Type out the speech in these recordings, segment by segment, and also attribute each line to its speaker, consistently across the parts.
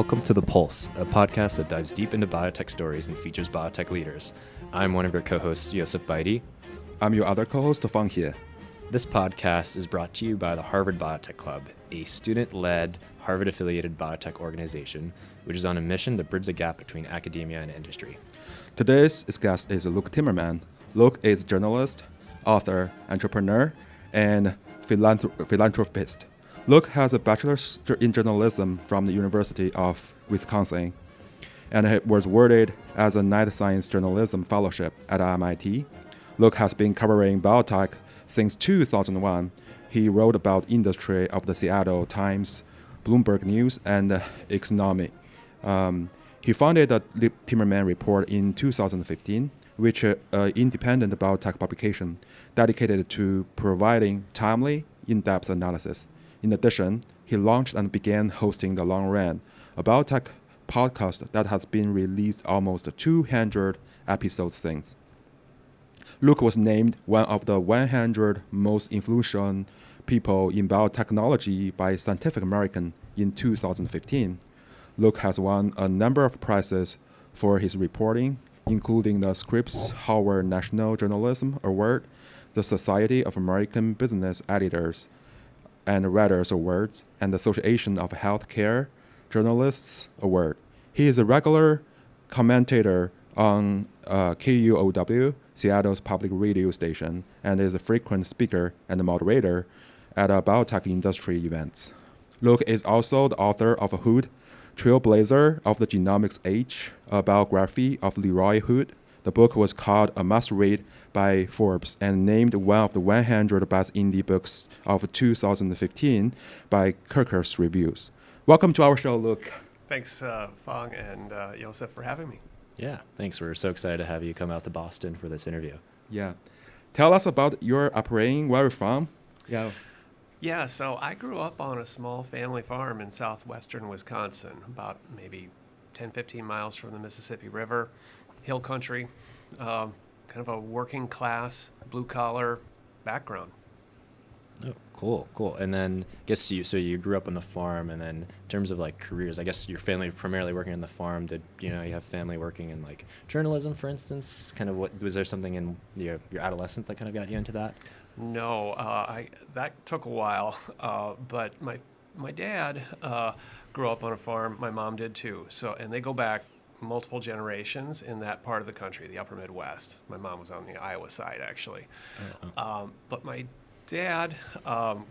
Speaker 1: Welcome to The Pulse, a podcast that dives deep into biotech stories and features biotech leaders. I'm one of your co-hosts, Yosef Baidi.
Speaker 2: I'm your other co-host, Fang He.
Speaker 1: This podcast is brought to you by the Harvard Biotech Club, a student-led, Harvard-affiliated biotech organization, which is on a mission to bridge the gap between academia and industry.
Speaker 2: Today's guest is Luke Timmerman. Luke is a journalist, author, entrepreneur, and philanthropist. Luke has a bachelor's in journalism from the University of Wisconsin, and was awarded as a Knight Science Journalism Fellowship at MIT. Luke has been covering biotech since 2001. He wrote about industry of the Seattle Times, Bloomberg News, and Economy. He founded the Timmerman Report in 2015, which is an independent biotech publication dedicated to providing timely, in-depth analysis. In addition, he launched and began hosting The Long Run, a biotech podcast that has been released almost 200 episodes since. Luke was named one of the 100 most influential people in biotechnology by Scientific American in 2015. Luke has won a number of prizes for his reporting, including the Scripps Howard National Journalism Award, the Society of American Business Editors and Writers Awards, and the Association of Healthcare Journalists Award. He is a regular commentator on KUOW, Seattle's public radio station, and is a frequent speaker and moderator at biotech industry events. Luke is also the author of Hood, Trailblazer of the Genomics Age, a biography of Leroy Hood. The book was called a must-read by Forbes and named one of the 100 best indie books of 2015 by Kirkus Reviews. Welcome to our show, Luke.
Speaker 3: Thanks, Fang and Yosef, for having me.
Speaker 1: Yeah, thanks. We're so excited to have you come out to Boston for this interview.
Speaker 2: Yeah. Tell us about your upbringing, where you're from.
Speaker 3: Yeah, so I grew up on a small family farm in southwestern Wisconsin, about maybe 10, 15 miles from the Mississippi River, hill country, kind of a working class, blue collar background.
Speaker 1: Oh, cool. And then I guess you grew up on the farm, and then in terms of like careers, I guess your family primarily working on the farm. Did you have family working in like journalism, for instance? Kind of was there something in your adolescence that kind of got you into that?
Speaker 3: No, that took a while, but my dad grew up on a farm. My mom did too. And they go back multiple generations in that part of the country, the upper Midwest. My mom was on the Iowa side, actually. But my dad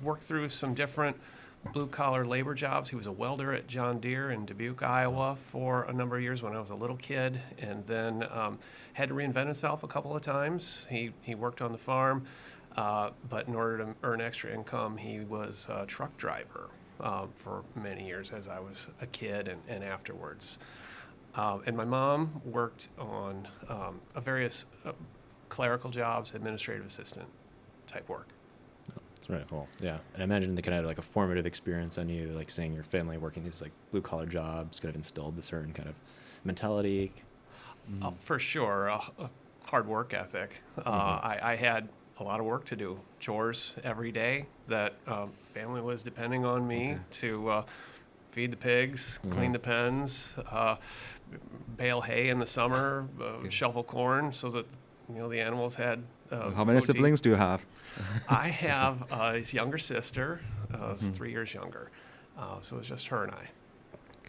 Speaker 3: worked through some different blue-collar labor jobs. He was a welder at John Deere in Dubuque, Iowa for a number of years when I was a little kid, and then had to reinvent himself a couple of times. He worked on the farm, but in order to earn extra income, he was a truck driver for many years as I was a kid and afterwards. And my mom worked on various clerical jobs, administrative assistant type work.
Speaker 1: That's really cool. Yeah, and I imagine they kind of had like a formative experience on you, like seeing your family working these like blue collar jobs, kind of instilled a certain kind of mentality.
Speaker 3: For sure, a hard work ethic. I had a lot of work to do, chores every day that family was depending on me to feed the pigs, clean the pens, bale hay in the summer, shovel corn so that the animals had
Speaker 2: How many siblings do you have?
Speaker 3: I have a younger sister, 3 years younger, so it was just her and I.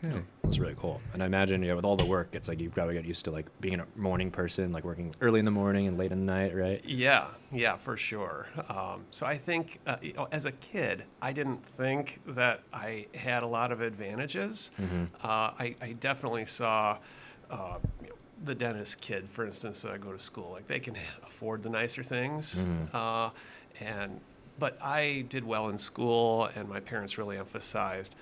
Speaker 2: Okay.
Speaker 1: That's really cool. And I imagine, with all the work, it's like you probably got used to like being a morning person, like working early in the morning and late in the night, right?
Speaker 3: Yeah, for sure. So I think, as a kid, I didn't think that I had a lot of advantages. I definitely saw, the dentist kid, for instance, that I go to school, like they can afford the nicer things. But I did well in school, and my parents really emphasized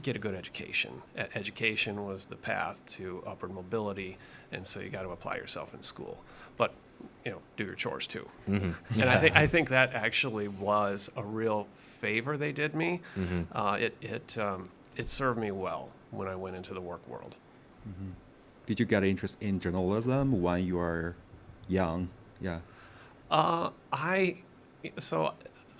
Speaker 3: get a good education. Education was the path to upward mobility, and so you got to apply yourself in school. But do your chores too. And I think that actually was a real favor they did me. It served me well when I went into the work world.
Speaker 2: Did you get interest in journalism when you were young? Yeah.
Speaker 3: So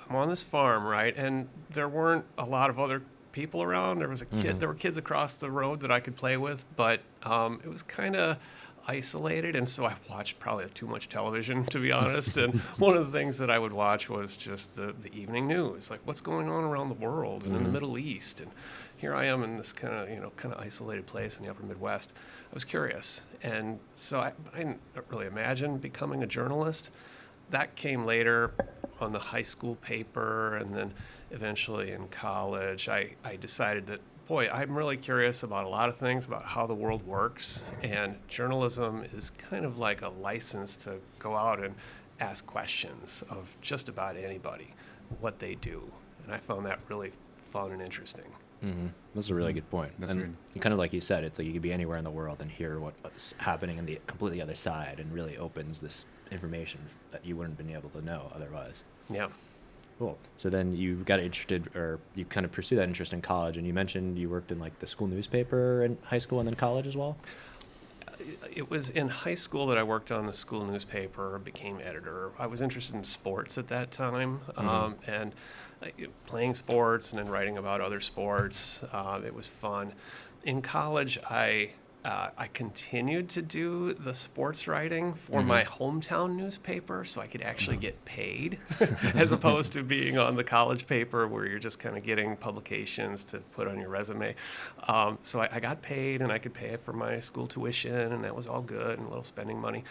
Speaker 3: I'm on this farm, right? And there weren't a lot of other people around. There was a kid. There were kids across the road that I could play with, but it was kind of isolated, and so I watched probably too much television, to be honest. And one of the things that I would watch was just the evening news, like what's going on around the world and in the Middle East. And here I am in this kind of isolated place in the upper Midwest. I was curious, and so I didn't really imagine becoming a journalist. That came later on the high school paper, and then eventually in college. I decided that, boy, I'm really curious about a lot of things, about how the world works, and journalism is kind of like a license to go out and ask questions of just about anybody, what they do. And I found that really fun and interesting.
Speaker 1: That's a really good point.
Speaker 2: That's
Speaker 1: and kind of like you said, it's like you could be anywhere in the world and hear what's happening on the completely other side, and really opens this information that you wouldn't have been able to know otherwise.
Speaker 3: Yeah.
Speaker 1: Cool. So then you got interested, or you kind of pursued that interest in college, and you mentioned you worked in like the school newspaper in high school and then college as well?
Speaker 3: It was in high school that I worked on the school newspaper, became editor. I was interested in sports at that time, and playing sports and then writing about other sports. It was fun. In college, I continued to do the sports writing for my hometown newspaper, so I could actually get paid, as opposed to being on the college paper where you're just kind of getting publications to put on your resume. So I got paid, and I could pay for my school tuition, and that was all good, and a little spending money.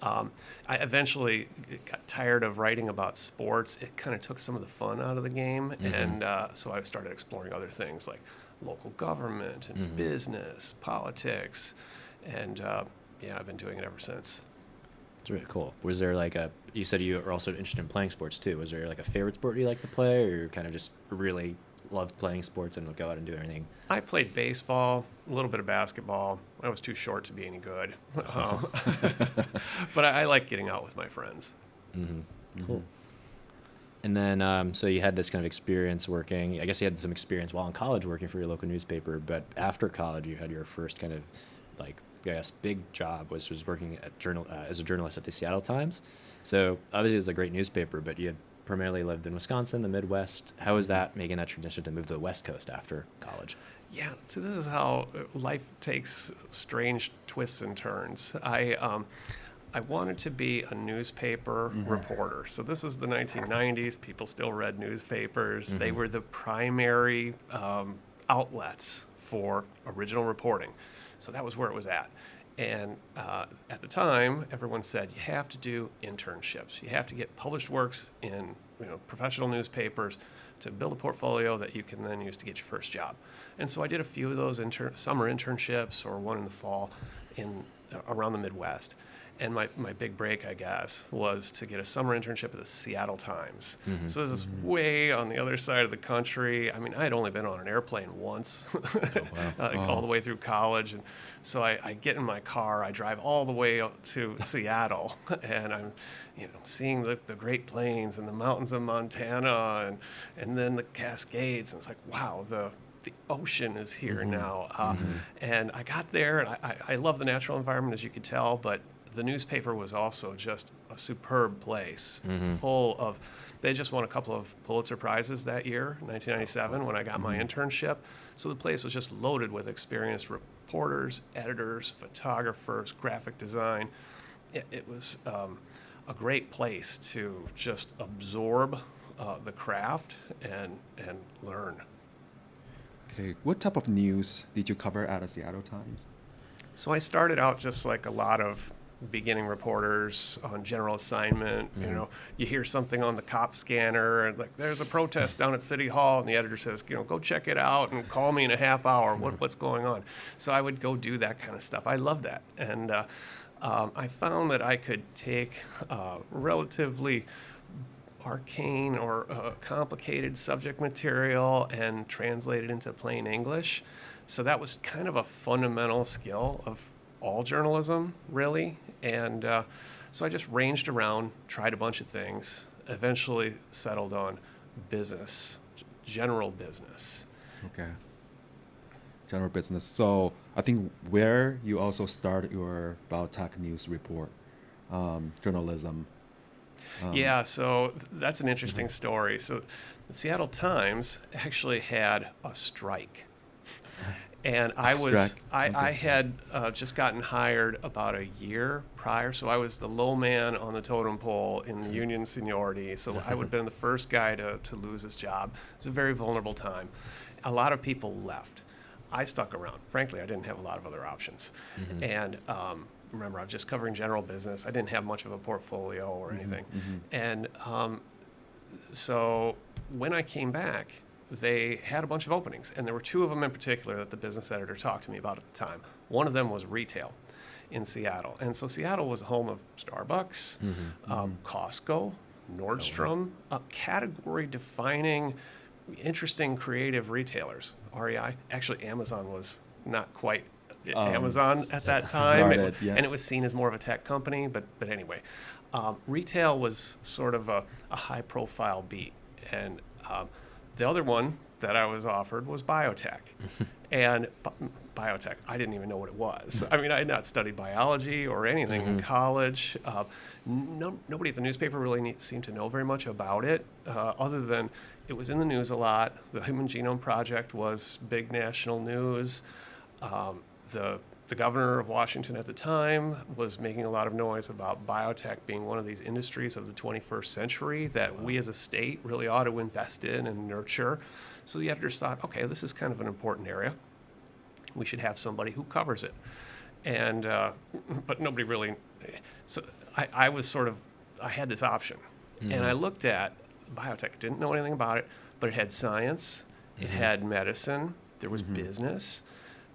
Speaker 3: I eventually got tired of writing about sports. It kind of took some of the fun out of the game, and so I started exploring other things like local government and business, politics, and yeah, I've been doing it ever since.
Speaker 1: It's really cool. Was there like you said you were also interested in playing sports too. Was there like a favorite sport you like to play, or you kind of just really loved playing sports and would go out and do everything?
Speaker 3: I played baseball, a little bit of basketball. I was too short to be any good. But I like getting out with my friends.
Speaker 1: Cool. And then, so you had this kind of experience working, I guess you had some experience while in college working for your local newspaper, but after college you had your first kind of, like, I guess, big job, which was working at as a journalist at the Seattle Times. So obviously it was a great newspaper, but you had primarily lived in Wisconsin, the Midwest. How was that, making that transition to move to the West Coast after college?
Speaker 3: Yeah, so this is how life takes strange twists and turns. I wanted to be a newspaper reporter. So this is the 1990s. People still read newspapers. They were the primary outlets for original reporting. So that was where it was at. And at the time, everyone said, you have to do internships. You have to get published works in professional newspapers to build a portfolio that you can then use to get your first job. And so I did a few of those summer internships, or one in the fall around the Midwest. And my big break, I guess, was to get a summer internship at the Seattle Times. So this is way on the other side of the country. I mean, I had only been on an airplane once, all the way through college. And so I get in my car, I drive all the way up to Seattle, and I'm seeing the Great Plains and the mountains of Montana, and then the Cascades. And it's like, wow, the ocean is here now. And I got there, and I love the natural environment, as you could tell, but the newspaper was also just a superb place, full of, they just won a couple of Pulitzer Prizes that year, 1997, when I got my internship. So the place was just loaded with experienced reporters, editors, photographers, graphic design. It was a great place to just absorb the craft and learn.
Speaker 2: Okay, what type of news did you cover at the Seattle Times?
Speaker 3: So I started out just like a lot of beginning reporters on general assignment. You hear something on the cop scanner, and like, there's a protest down at City Hall, and the editor says, go check it out and call me in a half hour. What's going on? So I would go do that kind of stuff. I love that. And I found that I could take relatively arcane or complicated subject material and translate it into plain English. So that was kind of a fundamental skill of all journalism, really. And so I just ranged around, tried a bunch of things, eventually settled on business, general business.
Speaker 2: Okay. General business. So I think where you also start your Biotech news report, journalism.
Speaker 3: Yeah, so that's an interesting story. So the Seattle Times actually had a strike. And I had just gotten hired about a year prior, so I was the low man on the totem pole in the union seniority. So I would have been the first guy to lose his job. It was a very vulnerable time. A lot of people left. I stuck around. Frankly, I didn't have a lot of other options. And remember, I was just covering general business. I didn't have much of a portfolio or anything. And so when I came back, they had a bunch of openings, and there were two of them in particular that the business editor talked to me about at the time. One of them was retail in Seattle. And so Seattle was the home of Starbucks, Costco, Nordstrom, category-defining, interesting, creative retailers. REI. Actually, Amazon was not quite Amazon at that time, and it was seen as more of a tech company, but anyway. Retail was sort of a high-profile beat, and the other one that I was offered was biotech. And biotech, I didn't even know what it was. I mean, I had not studied biology or anything in college. Nobody at the newspaper really seemed to know very much about it, other than it was in the news a lot. The Human Genome Project was big national news. The governor of Washington at the time was making a lot of noise about biotech being one of these industries of the 21st century that we as a state really ought to invest in and nurture. So the editors thought, okay, this is kind of an important area. We should have somebody who covers it. And but nobody really. So I was sort of, I had this option, and I looked at biotech. Didn't know anything about it, but it had science, it had medicine, there was business,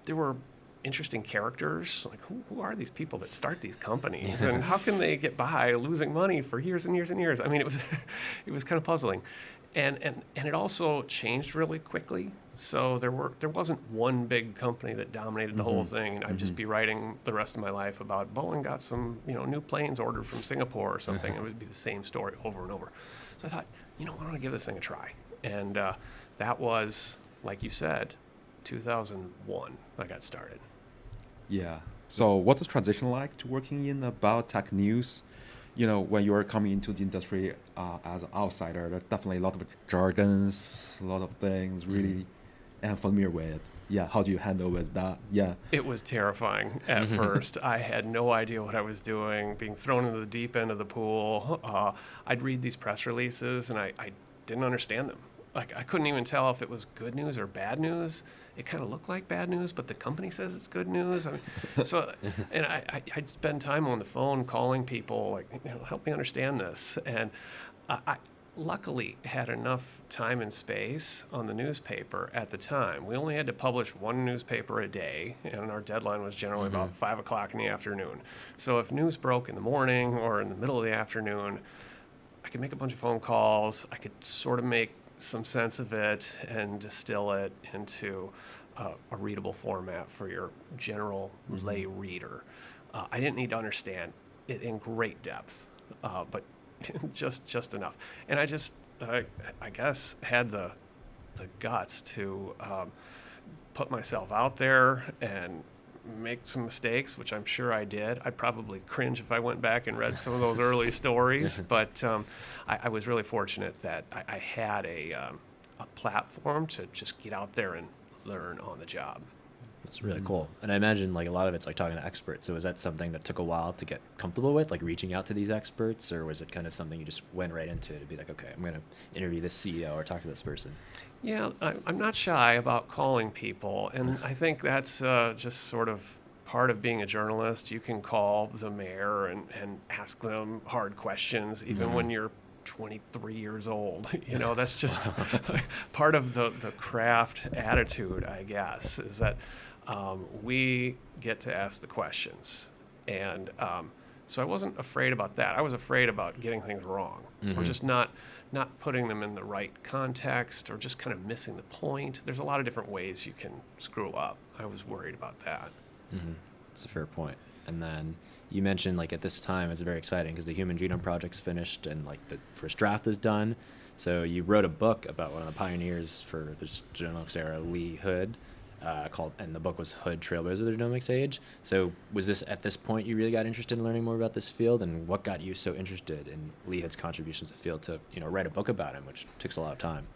Speaker 3: there were interesting characters. Like, who are these people that start these companies, and how can they get by losing money for years and years and years? I mean, it was kind of puzzling, and it also changed really quickly. So there wasn't one big company that dominated the whole thing, and I'd just be writing the rest of my life about Boeing got some new planes ordered from Singapore or something. It would be the same story over and over. So I thought, I want to give this thing a try, and that was, like you said, 2001. I got started.
Speaker 2: Yeah. So what's the transition like to working in the biotech news? When you are coming into the industry as an outsider, there's definitely a lot of jargons, a lot of things really unfamiliar with. Yeah, how do you handle with that? Yeah.
Speaker 3: It was terrifying at first. I had no idea what I was doing, being thrown into the deep end of the pool. I'd read these press releases, and I didn't understand them. Like, I couldn't even tell if it was good news or bad news. It kind of looked like bad news, but the company says it's good news. I mean, so, and I'd spend time on the phone calling people, like, help me understand this. And I luckily had enough time and space on the newspaper at the time. We only had to publish one newspaper a day, and our deadline was generally about 5 o'clock in the afternoon. So if news broke in the morning or in the middle of the afternoon, I could make a bunch of phone calls. I could sort of make some sense of it and distill it into a readable format for your general lay reader. I didn't need to understand it in great depth, but just enough. And I guess had the guts to put myself out there and make some mistakes, which I'm sure I did. I'd probably cringe if I went back and read some of those early stories, but I was really fortunate that I had a platform to just get out there and learn on the job.
Speaker 1: That's really cool. And I imagine like a lot of it's like talking to experts. So was that something that took a while to get comfortable with, like reaching out to these experts, or was it kind of something you just went right into to be like, okay, I'm going to interview this CEO or talk to this person?
Speaker 3: Yeah, I'm not shy about calling people, and I think that's just sort of part of being a journalist. You can call the mayor and ask them hard questions, even when you're 23 years old. That's just part of the craft attitude, I guess, is that we get to ask the questions. And so I wasn't afraid about that. I was afraid about getting things wrong, or just not putting them in the right context, or just kind of missing the point. There's a lot of different ways you can screw up. I was worried about that.
Speaker 1: That's a fair point. And then you mentioned like at this time it's very exciting because the Human Genome Project's finished and like the first draft is done. So you wrote a book about one of the pioneers for this genomics era, Lee Hood. and the book was Hood, Trailblazer of the Genomics Age. So was this at this point you really got interested in learning more about this field, and what got you so interested in Lee Hood's contributions to the field to, write a book about him, which takes a lot of time?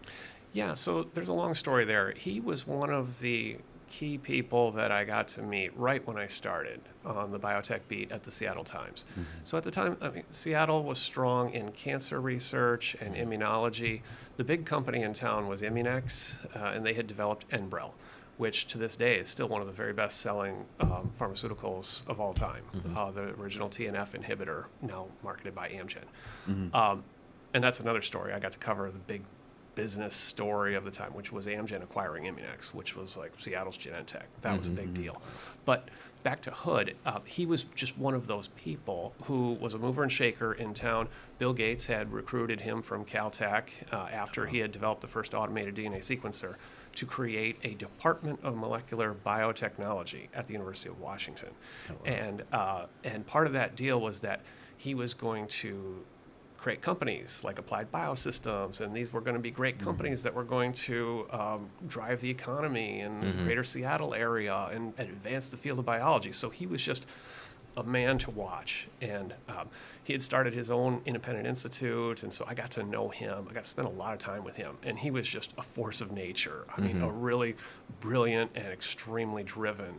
Speaker 3: Yeah, so there's a long story there. He was one of the key people that I got to meet right when I started on the Biotech beat at the Seattle Times. Mm-hmm. So at the time, Seattle was strong in cancer research and immunology. The big company in town was Immunex, and they had developed Enbrel, which to this day is still one of the very best-selling pharmaceuticals of all time. Mm-hmm. The original TNF inhibitor, now marketed by Amgen. Mm-hmm. And that's another story. I got to cover the big business story of the time, which was Amgen acquiring Immunex, which was like Seattle's Genentech. That was a big deal. But back to Hood, he was just one of those people who was a mover and shaker in town. Bill Gates had recruited him from Caltech after he had developed the first automated DNA sequencer to create a department of molecular biotechnology at the University of Washington. Oh, wow. And part of that deal was that he was going to create companies like Applied Biosystems, and these were going to be great companies that were going to drive the economy in the greater Seattle area and advance the field of biology. So he was just a man to watch, and he had started his own independent institute, and so I got to know him. I got to spend a lot of time with him, and he was just a force of nature. I mean, a really brilliant and extremely driven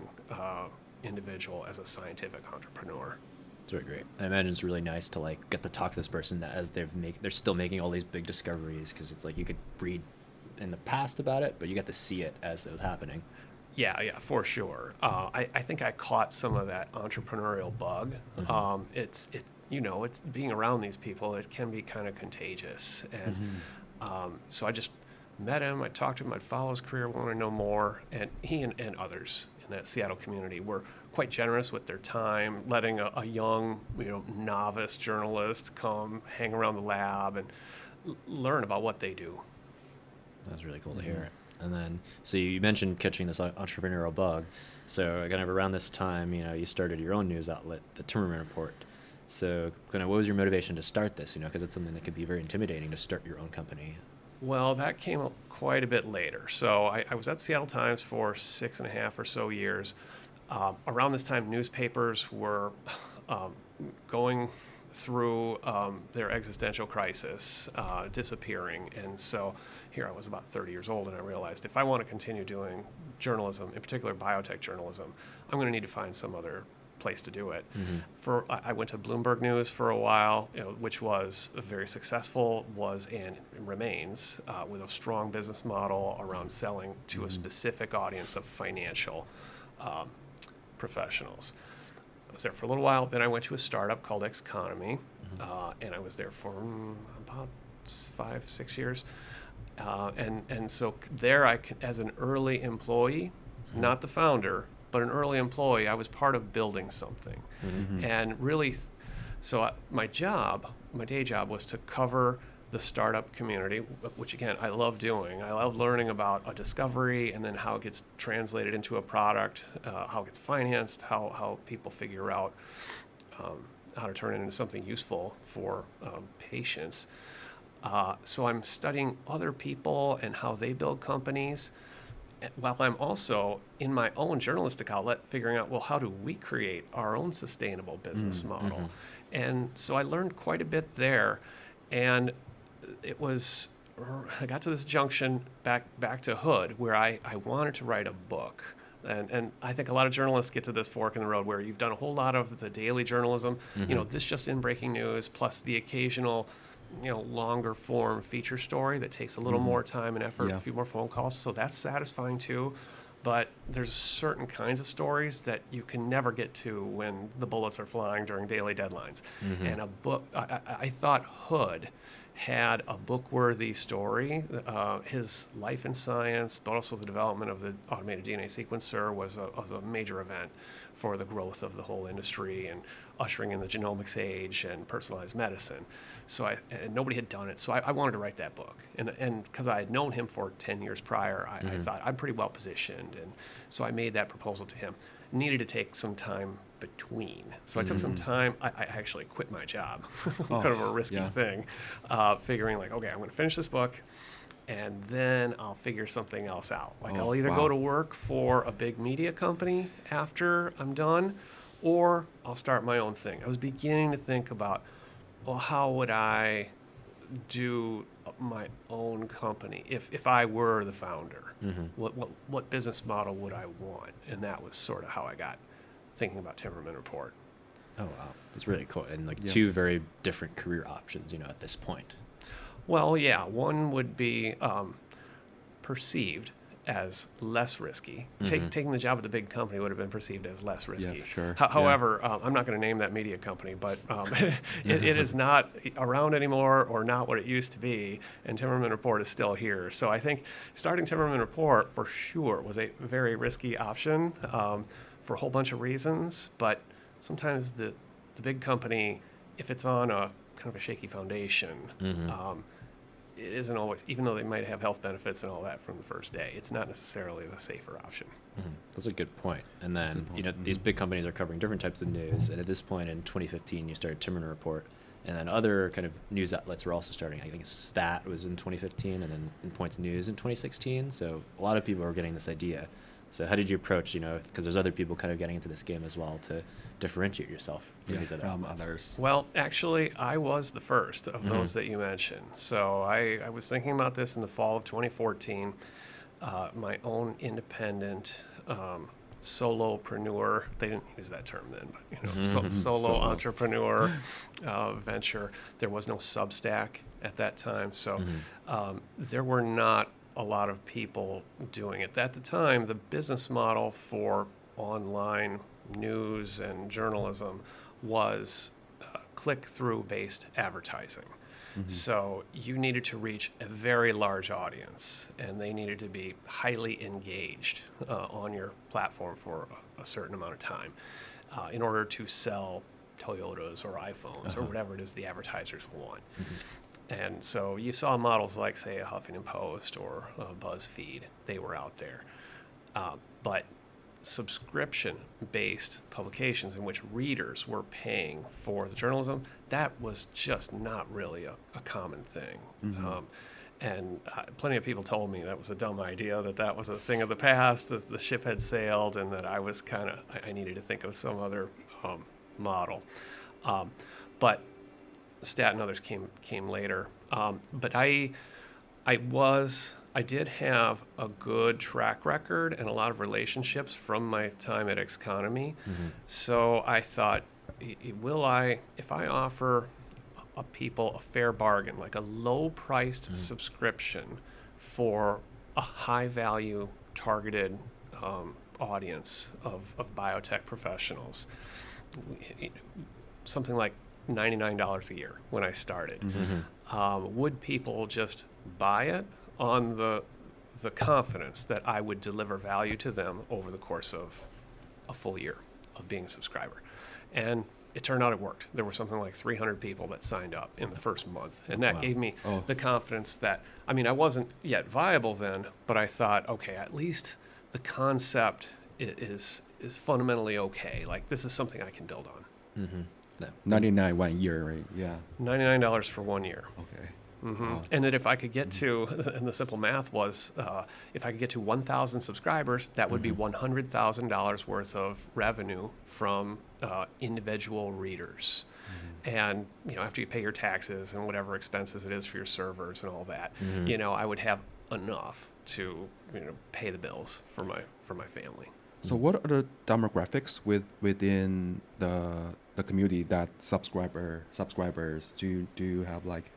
Speaker 3: individual as a scientific entrepreneur.
Speaker 1: It's really great. I imagine it's really nice to like get to talk to this person as they're still making all these big discoveries, because it's like you could read in the past about it, but you get to see it as it was happening.
Speaker 3: Yeah, for sure. I think I caught some of that entrepreneurial bug. It's being around these people. It can be kind of contagious, and so I just met him. I talked to him. I'd follow his career, want to know more, and he and others in that Seattle community were quite generous with their time, letting a young, novice journalist come hang around the lab and learn about what they do.
Speaker 1: That's really cool to hear. And then, so you mentioned catching this entrepreneurial bug. So kind of around this time, you started your own news outlet, the Timmerman Report. So kind of what was your motivation to start this, because it's something that could be very intimidating to start your own company.
Speaker 3: Well, that came up quite a bit later. So I was at the Seattle Times for 6.5 or so years. Around this time, newspapers were going through their existential crisis, disappearing. And so here I was about 30 years old, and I realized if I want to continue doing journalism, in particular biotech journalism, I'm going to need to find some other place to do it. I went to Bloomberg News for a while, which was very successful, and remains with a strong business model around selling to a specific audience of financial professionals. I was there for a little while. Then I went to a startup called Economy, and I was there for about 5-6 years. And so there, as an early employee, not the founder, but an early employee, I was part of building something. And really, my day job was to cover the startup community, which again, I love doing. I love learning about a discovery and then how it gets translated into a product, how it gets financed, how people figure out how to turn it into something useful for patients. So I'm studying other people and how they build companies, while I'm also in my own journalistic outlet figuring out, well, how do we create our own sustainable business model? And so I learned quite a bit there. And I got to this junction back to Hood where I wanted to write a book. And I think a lot of journalists get to this fork in the road where you've done a whole lot of the daily journalism, this just in breaking news, plus the occasional longer form feature story that takes a little more time and effort, a few more phone calls. So that's satisfying too. But there's certain kinds of stories that you can never get to when the bullets are flying during daily deadlines. And a book, I thought Hood had a book-worthy story. His life in science, but also the development of the automated DNA sequencer was a major event for the growth of the whole industry and ushering in the genomics age and personalized medicine. So and nobody had done it. So I wanted to write that book. And because I had known him for 10 years prior, I thought I'm pretty well positioned. And so I made that proposal to him. Needed to take some time between. So I took some time. I actually quit my job,
Speaker 2: Oh,
Speaker 3: kind of a risky
Speaker 2: yeah.
Speaker 3: thing, figuring like, okay, I'm going to finish this book, and then I'll figure something else out. Like
Speaker 2: Oh,
Speaker 3: I'll either
Speaker 2: wow.
Speaker 3: go to work for a big media company after I'm done, or I'll start my own thing. I was beginning to think about, well, how would I do my own company if I were the founder? What business model would I want? And that was sort of how I got thinking about Timmerman Report.
Speaker 1: Oh wow, that's really cool. And like
Speaker 2: Yeah.
Speaker 1: two very different career options, at this point.
Speaker 3: Well, yeah, one would be perceived as less risky. Taking the job at the big company would have been perceived as less risky.
Speaker 2: for sure.
Speaker 3: However, I'm not going to name that media company, but it is not around anymore or not what it used to be, and Timmerman Report is still here. So I think starting Timmerman Report for sure was a very risky option for a whole bunch of reasons, but sometimes the big company, if it's on a kind of a shaky foundation, it isn't always, even though they might have health benefits and all that from the first day, it's not necessarily the safer option.
Speaker 1: That's a good point. And then,
Speaker 2: Good point.
Speaker 1: these big companies are covering different types of news. And at this point in 2015, you started Timmerman Report. And then other kind of news outlets were also starting. I think Stat was in 2015 and then in Points News in 2016. So a lot of people were getting this idea. So how did you approach, because there's other people kind of getting into this game as well, to differentiate yourself from these other
Speaker 2: from
Speaker 1: outlets?
Speaker 2: others.
Speaker 3: Well, actually, I was the first of those that you mentioned. So I was thinking about this in the fall of 2014. My own independent solopreneur, they didn't use that term then, but solo
Speaker 2: Solo.
Speaker 3: entrepreneur venture. There was no Substack at that time, so there were not a lot of people doing it. At the time, the business model for online news and journalism was click-through based advertising. So you needed to reach a very large audience, and they needed to be highly engaged on your platform for a certain amount of time in order to sell Toyotas or iPhones or whatever it is the advertisers want. And so you saw models like, say, a Huffington Post or a BuzzFeed. They were out there. But subscription-based publications in which readers were paying for the journalism, that was just not really a common thing. And plenty of people told me that was a dumb idea, that was a thing of the past, that the ship had sailed, and that I was I needed to think of some other model. But Stat and others came later. But I did have a good track record and a lot of relationships from my time at Xconomy. So I thought, if I offer people a fair bargain, like a low-priced subscription for a high-value targeted audience of biotech professionals, something like $99 a year when I started, would people just buy it on the confidence that I would deliver value to them over the course of a full year of being a subscriber? And it turned out it worked. There were something like 300 people that signed up in the first month, and that gave me the confidence that, I wasn't yet viable then, but I thought, okay, at least the concept is fundamentally okay. Like, this is something I can build on.
Speaker 2: 99 1 year, right? Yeah.
Speaker 3: $99 for 1 year.
Speaker 2: Okay.
Speaker 3: And that if I could get to, and the simple math was, if I could get to 1,000 subscribers, that would be $100,000 worth of revenue from individual readers. And, after you pay your taxes and whatever expenses it is for your servers and all that, I would have enough to, pay the bills for my family.
Speaker 2: So what are the demographics within the community that subscribers do you have, like,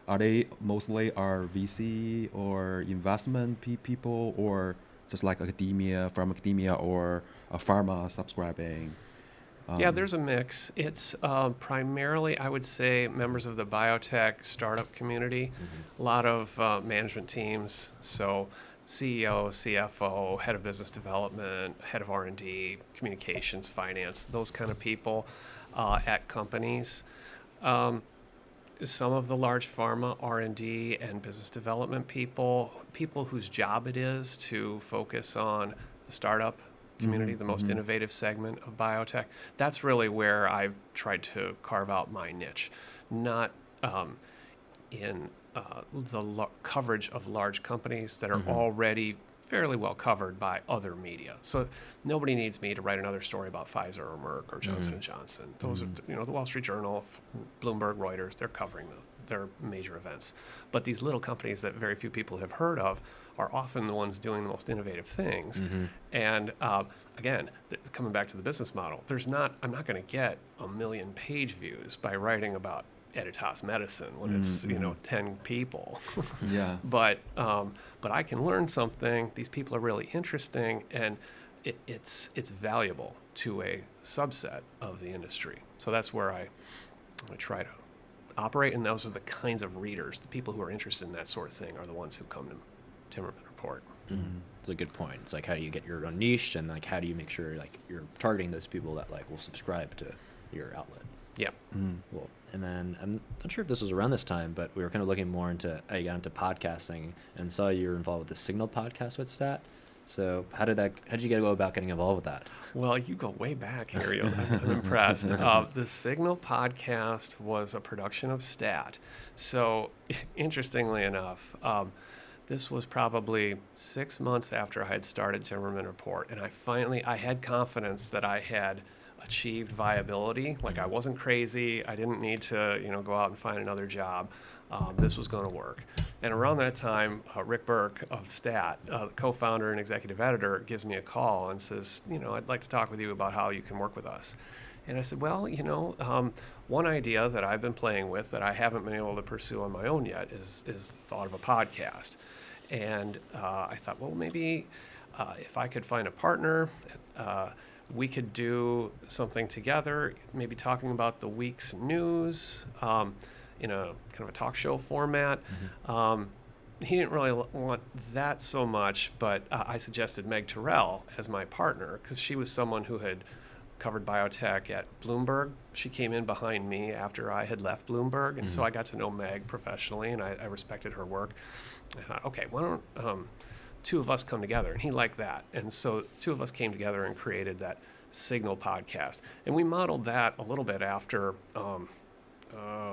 Speaker 2: are they mostly VC or investment people, or just like from academia or a pharma subscribing?
Speaker 3: Yeah, there's a mix. It's primarily, I would say, members of the biotech startup community. A lot of management teams, so CEO, CFO, head of business development, head of R&D, communications, finance, those kind of people at companies. Some of the large pharma, R&D, and business development people whose job it is to focus on the startup community, the most innovative segment of biotech. That's really where I've tried to carve out my niche, not in the coverage of large companies that are already fairly well covered by other media. So nobody needs me to write another story about Pfizer or Merck or Johnson & Johnson. Those are, the Wall Street Journal, Bloomberg, Reuters, they're covering their major events. But these little companies that very few people have heard of are often the ones doing the most innovative things. And again, coming back to the business model, I'm not going to get 1 million page views by writing about Editas medicine when it's 10 people.
Speaker 2: Yeah.
Speaker 3: But I can learn something. These people are really interesting, and it's valuable to a subset of the industry. So that's where I try to operate, and those are the kinds of readers, the people who are interested in that sort of thing, are the ones who come to Timmerman Report.
Speaker 1: It's a good point. It's like, how do you get your own niche, and like how do you make sure like you're targeting those people that like will subscribe to your outlet?
Speaker 3: Yeah.
Speaker 1: Well, and then I'm not sure if this was around this time, but we were kind of looking more into, I got into podcasting and saw you were involved with the Signal podcast with Stat. So how did you go about getting involved with that?
Speaker 3: Well, you go way back, Harry. I'm impressed. The Signal podcast was a production of Stat. So interestingly enough, this was probably 6 months after I had started Timmerman Report, and I had confidence that I had achieved viability. Like, I wasn't crazy. I didn't need to, go out and find another job. This was going to work. And around that time, Rick Burke of Stat, the co-founder and executive editor, gives me a call and says, I'd like to talk with you about how you can work with us. And I said, well, one idea that I've been playing with that I haven't been able to pursue on my own yet is the thought of a podcast. And I thought, well, maybe if I could find a partner, we could do something together, maybe talking about the week's news in a kind of a talk show format. He didn't really want that so much, but I suggested Meg Terrell as my partner because she was someone who had covered biotech at Bloomberg. She came in behind me after I had left Bloomberg, and so I got to know Meg professionally, and I respected her work. I thought, okay, why don't two of us come together? And he liked that. And so two of us came together and created that Signal podcast. And we modeled that a little bit after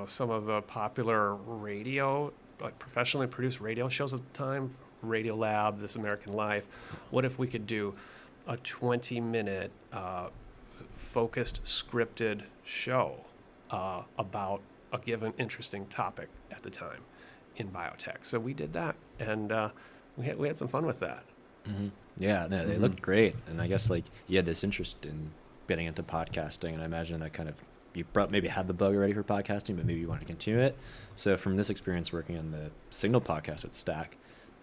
Speaker 3: some of the popular radio, like professionally produced radio shows at the time, Radio Lab, This American Life. What if we could do a 20-minute focused, scripted show about a given interesting topic at the time in biotech? So we did that, and we had some fun with that.
Speaker 1: Yeah, no, they looked great, and I guess like you had this interest in getting into podcasting, and I imagine that kind of you maybe had the bug already for podcasting, but maybe you want to continue it. So from this experience working on the Signal podcast with Stack,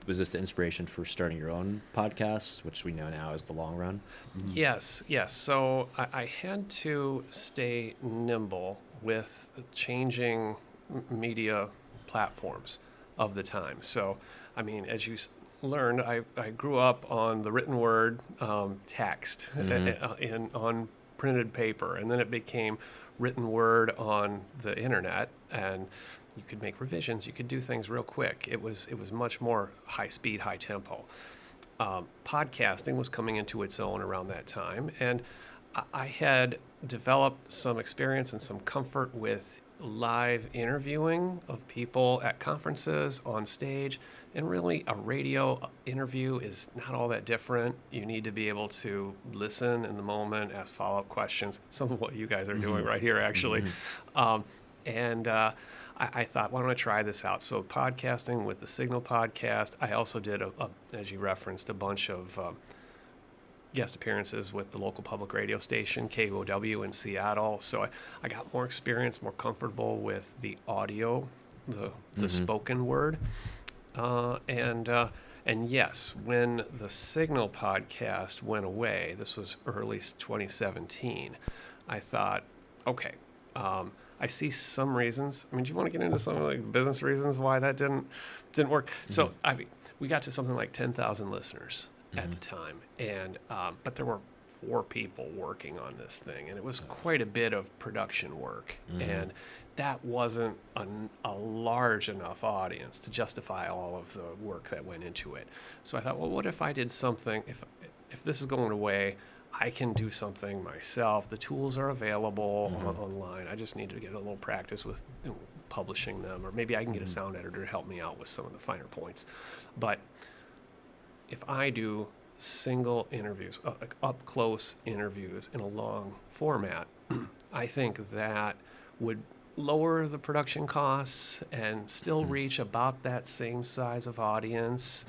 Speaker 1: was this the inspiration for starting your own podcast, which we know now is The Long Run?
Speaker 3: Yes. So I had to stay nimble with changing media platforms of the time. So, I mean, as you learned, I grew up on the written word, text on printed paper, and then it became written word on the internet, and you could make revisions, you could do things real quick. It was much more high speed, high tempo. Podcasting was coming into its own around that time, and I had developed some experience and some comfort with live interviewing of people at conferences, on stage, and really a radio interview is not all that different. You need to be able to listen in the moment, ask follow-up questions, some of what you guys are doing right here, actually. I thought, why don't I try this out? So podcasting with the Signal podcast. I also did, as you referenced, a bunch of guest appearances with the local public radio station, KOW in Seattle. So I got more experience, more comfortable with the audio, the spoken word. And yes, when the Signal podcast went away, this was early 2017, I thought, okay, I see some reasons. I mean, do you want to get into some like business reasons why that didn't work? So I mean, we got to something like 10,000 listeners at the time, and but there were 4 people working on this thing, and it was quite a bit of production work, and that wasn't a large enough audience to justify all of the work that went into it. So I thought, well, what if I did something? If this is going away, I can do something myself. The tools are available online. I just need to get a little practice with publishing them, or maybe I can get a sound editor to help me out with some of the finer points. But if I do single interviews, up close interviews in a long format, I think that would lower the production costs and still reach about that same size of audience,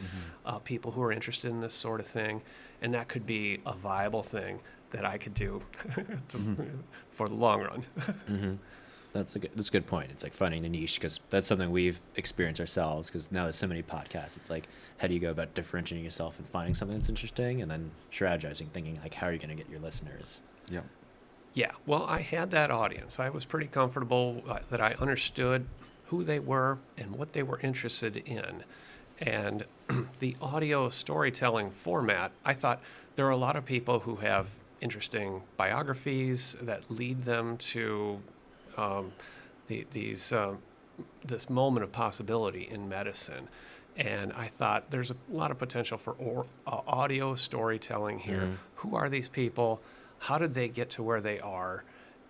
Speaker 3: people who are interested in this sort of thing. And that could be a viable thing that I could do for the long run.
Speaker 1: That's a good point. It's like finding a niche, because that's something we've experienced ourselves, because now there's so many podcasts. It's like, how do you go about differentiating yourself and finding something that's interesting, and then strategizing, thinking like, how are you going to get your listeners?
Speaker 2: Yeah.
Speaker 3: Yeah, well, I had that audience. I was pretty comfortable that I understood who they were and what they were interested in. And the audio storytelling format, I thought there are a lot of people who have interesting biographies that lead them to this moment of possibility in medicine. And I thought there's a lot of potential for audio storytelling here. Who are these people? How did they get to where they are?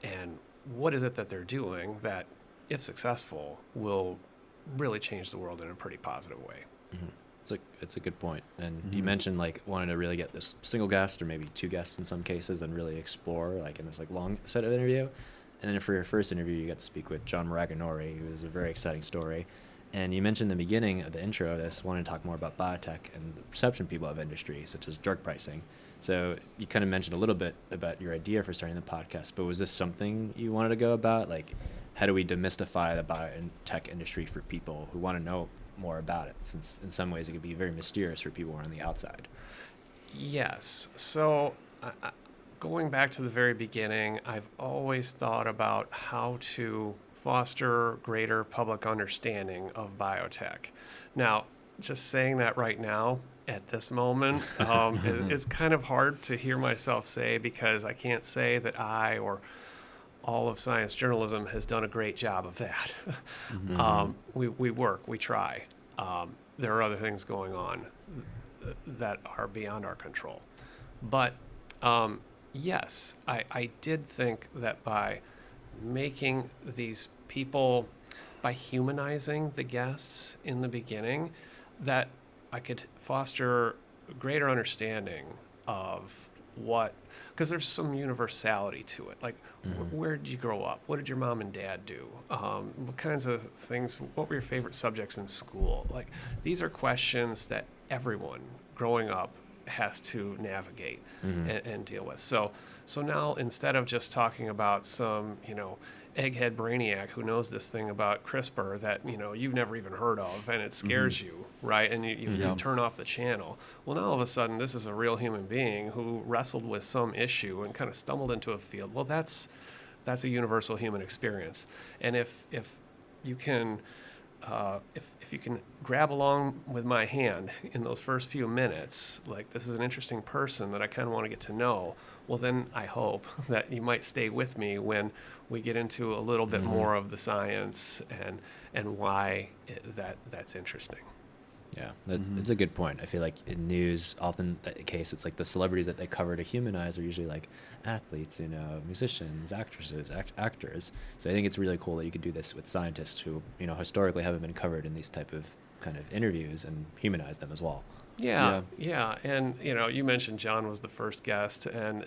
Speaker 3: And what is it that they're doing that, if successful, will really change the world in a pretty positive way?
Speaker 1: It's a good point. And you mentioned like wanting to really get this single guest, or maybe two guests in some cases, and really explore like in this like long set of interview. And then for your first interview, you got to speak with John Maraganore, who was a very exciting story. And you mentioned in the beginning of the intro of this, wanting to talk more about biotech and the perception people have of industry, such as drug pricing. So you kind of mentioned a little bit about your idea for starting the podcast, but was this something you wanted to go about? Like, how do we demystify the biotech industry for people who want to know more about it, since in some ways it could be very mysterious for people who are on the outside?
Speaker 3: Yes. So going back to the very beginning, I've always thought about how to foster greater public understanding of biotech. Now, just saying that right now, at this moment, it's kind of hard to hear myself say, because I can't say that I or all of science journalism has done a great job of that. We work, we try. There are other things going on that are beyond our control. But yes, I did think that by making these people, by humanizing the guests in the beginning, that I could foster greater understanding of what, because there's some universality to it. Like, where did you grow up? What did your mom and dad do? What kinds of things, what were your favorite subjects in school? Like, these are questions that everyone growing up has to navigate and deal with. So now, instead of just talking about some, egghead brainiac who knows this thing about CRISPR that you've never even heard of, and it scares you, right? And you turn off the channel. Well, now all of a sudden, this is a real human being who wrestled with some issue and kind of stumbled into a field. Well, that's a universal human experience. And if you can if you can grab along with my hand in those first few minutes, like, this is an interesting person that I kind of want to get to know, well, then I hope that you might stay with me when we get into a little bit more of the science and why that's interesting.
Speaker 1: Yeah, it's a good point. I feel like in news, often the case, it's like the celebrities that they cover to humanize are usually like athletes, musicians, actresses, actors. So I think it's really cool that you could do this with scientists who, historically haven't been covered in these type of kind of interviews, and humanize them as well.
Speaker 3: Yeah. And, you mentioned John was the first guest, and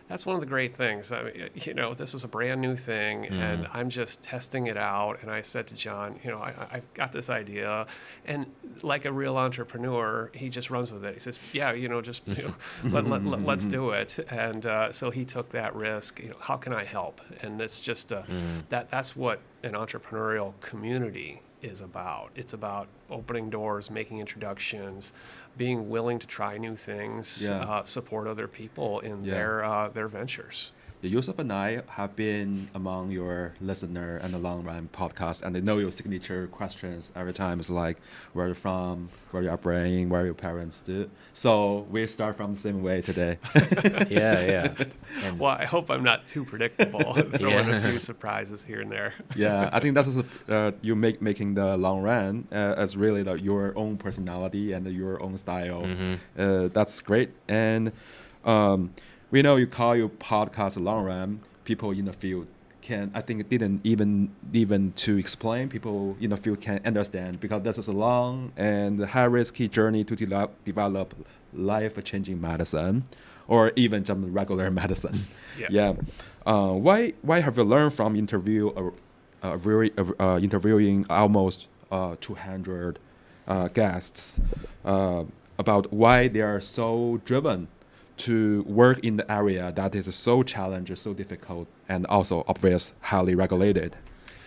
Speaker 3: that's one of the great things. I mean, this was a brand new thing, and I'm just testing it out. And I said to John, I've got this idea, and like a real entrepreneur, he just runs with it. He says, let's do it. And so he took that risk. How can I help? And it's just that's what an entrepreneurial community is about. It's about opening doors, making introductions, being willing to try new things, support other people in their ventures.
Speaker 2: Yusuf and I have been among your listener and the Long Run podcast, and they know your signature questions every time. It's like, where are you from, where are you upbringing, where are your parents do. So we start from the same way today.
Speaker 1: Yeah.
Speaker 3: Well, I hope I'm not too predictable. Throwing a few surprises here and there.
Speaker 2: Yeah, I think that's you making the Long Run as really your own personality and your own style. That's great. And We know you call your podcast long run. People in the field can, I think, didn't even to explain. People in the field can understand because this is a long and high risky journey to develop life-changing medicine, or even just regular medicine.
Speaker 3: Yeah.
Speaker 2: Why have you learned from interviewing almost 200 guests about why they are so driven to work in the area that is so challenging, so difficult, and also obvious highly regulated?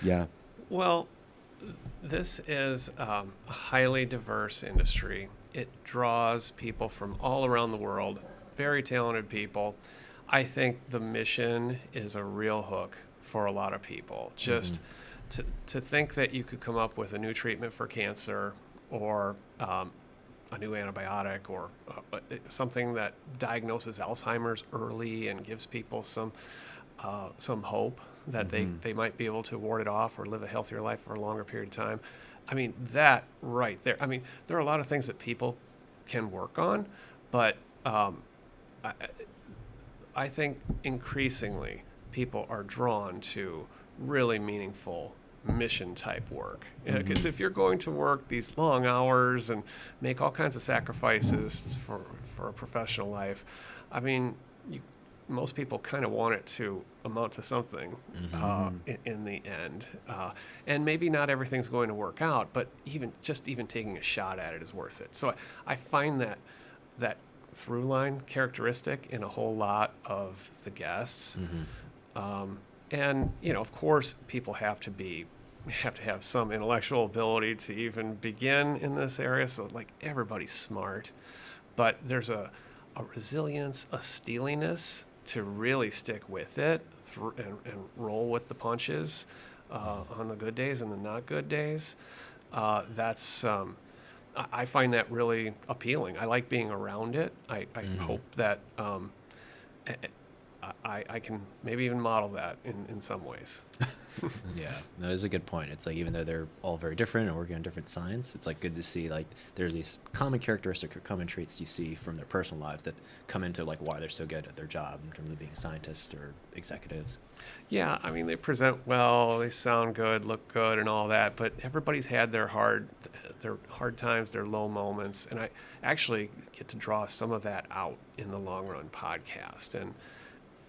Speaker 2: Yeah.
Speaker 3: Well, this is a highly diverse industry. It draws people from all around the world, very talented people. I think the mission is a real hook for a lot of people. Just to think that you could come up with a new treatment for cancer, or a new antibiotic, or something that diagnoses Alzheimer's early and gives people some hope that they might be able to ward it off or live a healthier life for a longer period of time. I mean, that right there. I mean, there are a lot of things that people can work on, but I think increasingly people are drawn to really meaningful mission type work, because if you're going to work these long hours and make all kinds of sacrifices for a professional life, I mean, most people kind of want it to amount to something in the end, and maybe not everything's going to work out, but even taking a shot at it is worth it. So I find that through line characteristic in a whole lot of the guests. And, of course, people have to have some intellectual ability to even begin in this area. So, like, everybody's smart. But there's a resilience, a steeliness to really stick with it and roll with the punches on the good days and the not good days. I find that really appealing. I like being around it. I hope that I can maybe even model that in some ways.
Speaker 1: Yeah, that is a good point. It's like, even though they're all very different and working on different science, it's like good to see like there's these common characteristics or common traits you see from their personal lives that come into like why they're so good at their job in terms of being scientists or executives.
Speaker 3: Yeah, I mean, they present well, they sound good, look good, and all that, but everybody's had their hard times, their low moments, and I actually get to draw some of that out in the Long Run podcast. And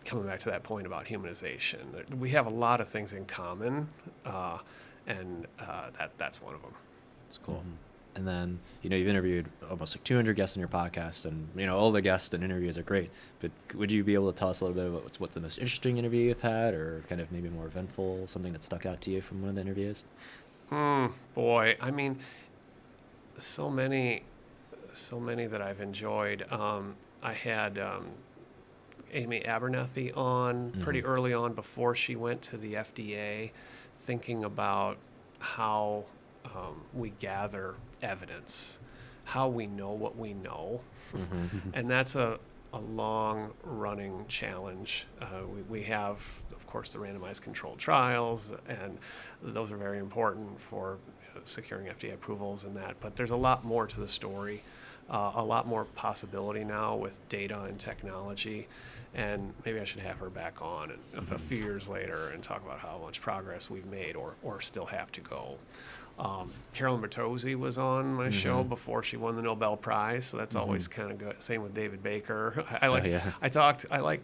Speaker 3: coming back to that point about humanization, we have a lot of things in common, and that's one of them.
Speaker 1: It's cool. And then, you've interviewed almost like 200 guests on your podcast, and, all the guests and interviews are great, but would you be able to tell us a little bit about what's the most interesting interview you've had, or kind of maybe more eventful, something that stuck out to you from one of the interviews?
Speaker 3: Boy, I mean, so many that I've enjoyed. I had Amy Abernethy on pretty early on before she went to the FDA, thinking about how we gather evidence, how we know what we know. And that's a long-running challenge. We have, of course, the randomized controlled trials, and those are very important for securing FDA approvals and that. But there's a lot more to the story, a lot more possibility now with data and technology. And maybe I should have her back on a few years later and talk about how much progress we've made or still have to go. Carolyn Bertozzi was on my show before she won the Nobel Prize, so that's always kind of good. Same with David Baker. I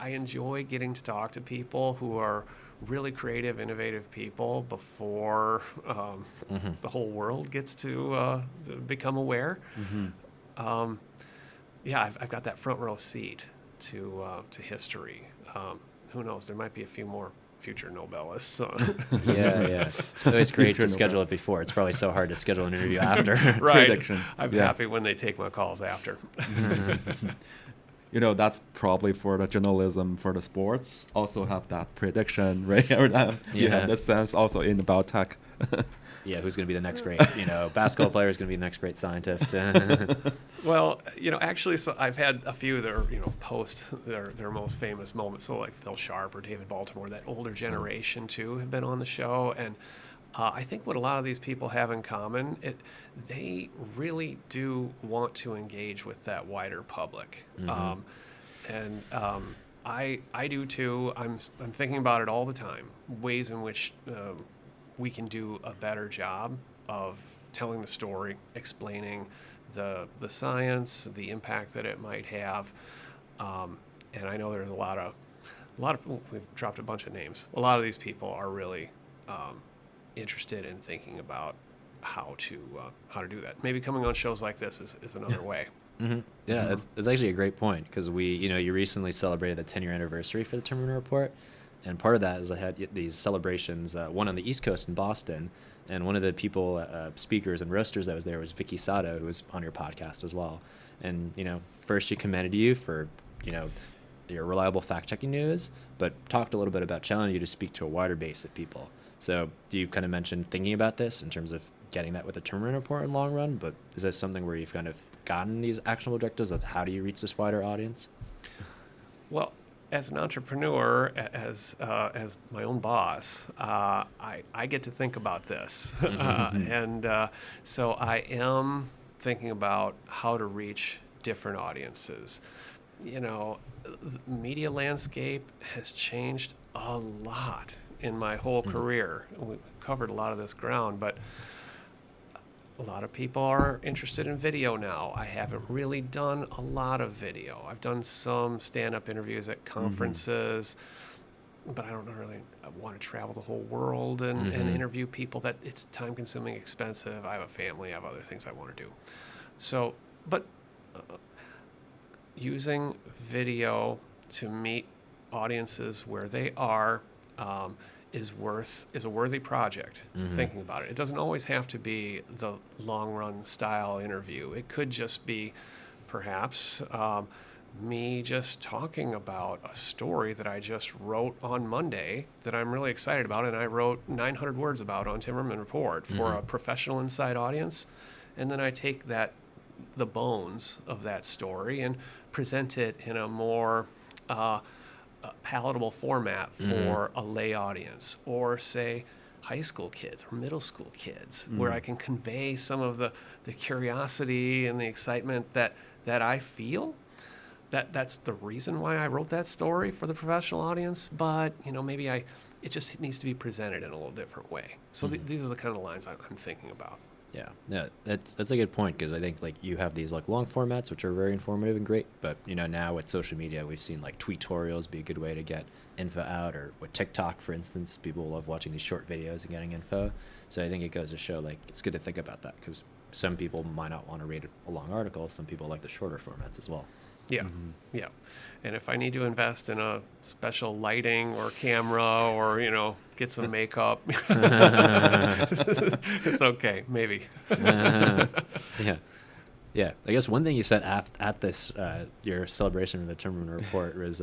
Speaker 3: enjoy getting to talk to people who are really creative, innovative people before the whole world gets to become aware. I've got that front row seat to history. Who knows? There might be a few more future Nobelists. So.
Speaker 1: Yeah. It's always great to schedule it before. It's probably so hard to schedule an interview after.
Speaker 3: Right.
Speaker 2: Prediction.
Speaker 3: I'm happy when they take my calls after.
Speaker 2: That's probably for the journalism, for the sports, also have that prediction, right? You have this sense also in the biotech.
Speaker 1: Yeah, who's going to be the next great, basketball player is going to be the next great scientist.
Speaker 3: Well, actually, so I've had a few that are, post their most famous moments. So like Phil Sharp or David Baltimore, that older generation too, have been on the show. And I think what a lot of these people have in common, they really do want to engage with that wider public. And I do too. I'm thinking about it all the time. Ways in which we can do a better job of telling the story, explaining the science, the impact that it might have. And I know there's a lot of we've dropped a bunch of names. A lot of these people are really interested in thinking about how to do that. Maybe coming on shows like this is another way.
Speaker 1: Mm-hmm. Yeah, it's actually a great point, because you recently celebrated the 10-year anniversary for the Timmerman Report, and part of that is I had these celebrations, one on the East Coast in Boston, and one of the people, speakers and roasters that was there was Vicky Sato, who was on your podcast as well. And first she commended you for your reliable fact-checking news, but talked a little bit about challenging you to speak to a wider base of people. So do you kind of mention thinking about this in terms of getting that with the Timmerman Report in the long run, but is this something where you've kind of gotten these actionable objectives of how do you reach this wider audience?
Speaker 3: Well, as an entrepreneur, as my own boss, I get to think about this. So I am thinking about how to reach different audiences. The media landscape has changed a lot in my whole career. We covered a lot of this ground, but a lot of people are interested in video now. I haven't really done a lot of video. I've done some stand-up interviews at conferences, but I don't really want to travel the whole world and interview people. That it's time-consuming, expensive. I have a family. I have other things I want to do. So, but using video to meet audiences where they are is a worthy project. Thinking about it, it doesn't always have to be the long run style interview. It could just be perhaps me just talking about a story that I just wrote on Monday that I'm really excited about, and I wrote 900 words about on Timmerman Report for a professional inside audience, and then I take the bones of that story and present it in a more palatable format for a lay audience, or say high school kids or middle school kids, where I can convey some of the curiosity and the excitement that I feel. That's the reason why I wrote that story for the professional audience, but maybe it just needs to be presented in a little different way. So these are the kind of lines I'm thinking about.
Speaker 1: Yeah, that's a good point, because I think you have these long formats which are very informative and great, but now with social media we've seen tweetorials be a good way to get info out, or with TikTok, for instance, people love watching these short videos and getting info. So I think it goes to show it's good to think about that, because some people might not want to read a long article. Some people like the shorter formats as well.
Speaker 3: Yeah, yeah. And if I need to invest in a special lighting or camera, or get some makeup, it's okay, maybe.
Speaker 1: Yeah. I guess one thing you said at this your celebration of the Timmerman Report was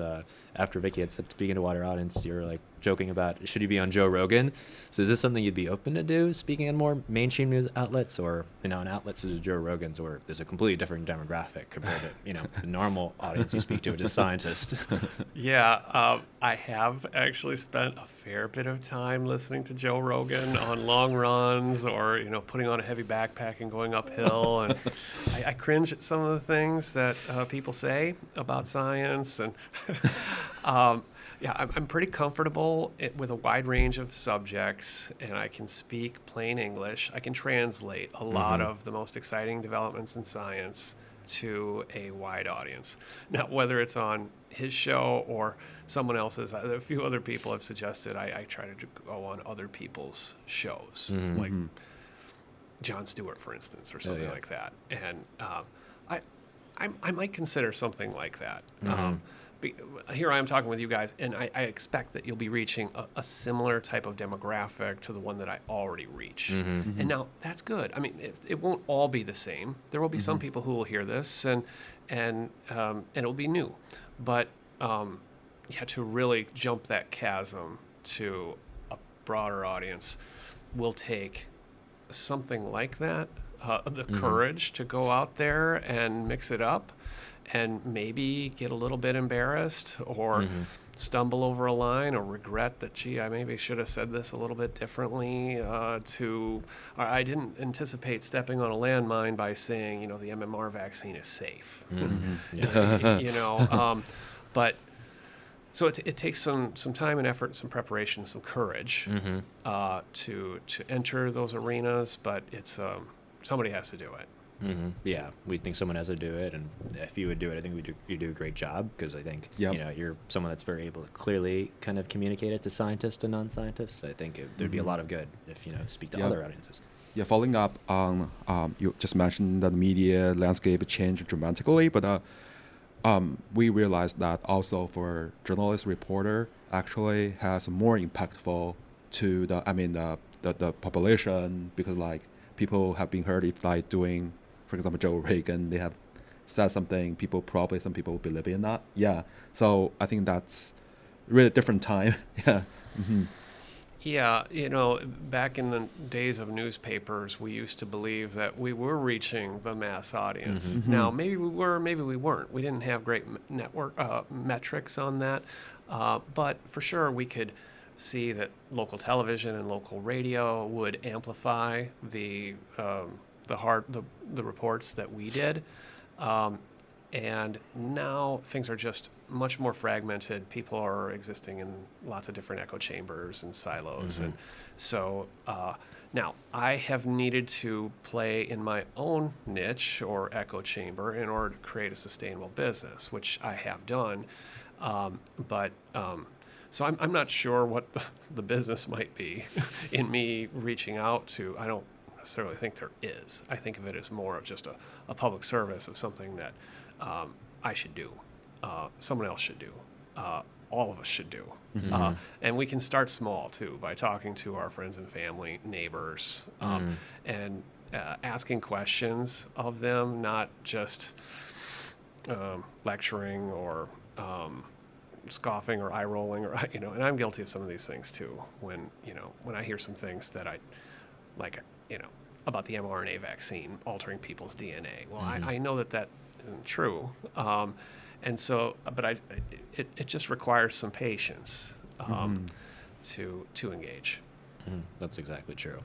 Speaker 1: after Vicky had said, speaking to wider audience, you were joking about, should you be on Joe Rogan? So is this something you'd be open to do, speaking in more mainstream news outlets, or an outlets such as Joe Rogan's, where there's a completely different demographic compared to the normal audience you speak to, which is scientists?
Speaker 3: Yeah, I have actually spent a fair bit of time listening to Joe Rogan on long runs, or putting on a heavy backpack and going uphill, and I cringe at some of the things that people say about science, and I'm pretty comfortable with a wide range of subjects, and I can speak plain English. I can translate a lot of the most exciting developments in science to a wide audience. Now, whether it's on his show or someone else's, a few other people have suggested I try to go on other people's shows, like Jon Stewart, for instance, or something like that. And I might consider something like that. Here I am talking with you guys, and I expect that you'll be reaching a similar type of demographic to the one that I already reach. And now that's good. I mean, it won't all be the same. There will be some people who will hear this, and it'll be new. But to really jump that chasm to a broader audience will take something like that, the courage to go out there and mix it up, and maybe get a little bit embarrassed, or stumble over a line, or regret that, gee, I maybe should have said this a little bit differently, or I didn't anticipate stepping on a landmine by saying, the MMR vaccine is safe. But so it takes some time and effort, some preparation, some courage to enter those arenas. But it's somebody has to do it.
Speaker 1: Yeah, we think someone has to do it, and if you would do it, I think you do a great job, because I think you're someone that's very able to clearly kind of communicate it to scientists and non-scientists. I think there'd be a lot of good if speak to other audiences.
Speaker 2: Yeah, following up on you just mentioned that the media landscape changed dramatically, but we realized that also for journalist reporter actually has more impactful to the population, because like people have been heard if like doing, for example, Joe Reagan, they have said something, some people believe in that. Yeah. So I think that's really different time. Yeah.
Speaker 3: Yeah, back in the days of newspapers, we used to believe that we were reaching the mass audience. Now, maybe we were, maybe we weren't. We didn't have great network metrics on that, but for sure we could see that local television and local radio would amplify the reports that we did, and now things are just much more fragmented. People are existing in lots of different echo chambers and silos, and so now I have needed to play in my own niche or echo chamber in order to create a sustainable business, which I have done, but. So I'm not sure what the business might be in me reaching out to. I don't necessarily think there is. I think of it as more of just a public service of something that I should do, someone else should do, all of us should do. And we can start small, too, by talking to our friends and family, neighbors, and asking questions of them, not just lecturing or scoffing or eye rolling, or and I'm guilty of some of these things too. When I hear some things that I like, about the mRNA vaccine altering people's DNA. Well, I know that isn't true, and so, but it just requires some patience to engage.
Speaker 1: That's exactly true.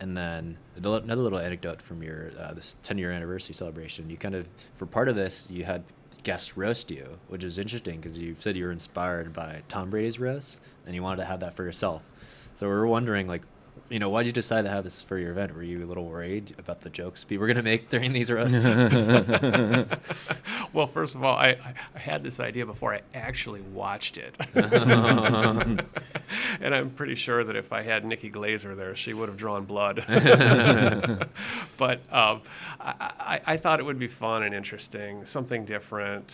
Speaker 1: And then another little anecdote from your this 10-year anniversary celebration. You kind of, for part of this, you had guests roast you, which is interesting because you said you were inspired by Tom Brady's roast and you wanted to have that for yourself. So we were wondering, like, why did you decide to have this for your event? Were you a little worried about the jokes people were going to make during these roasts?
Speaker 3: Well, first of all, I had this idea before I actually watched it. And I'm pretty sure that if I had Nikki Glaser there, she would have drawn blood. But I thought it would be fun and interesting, something different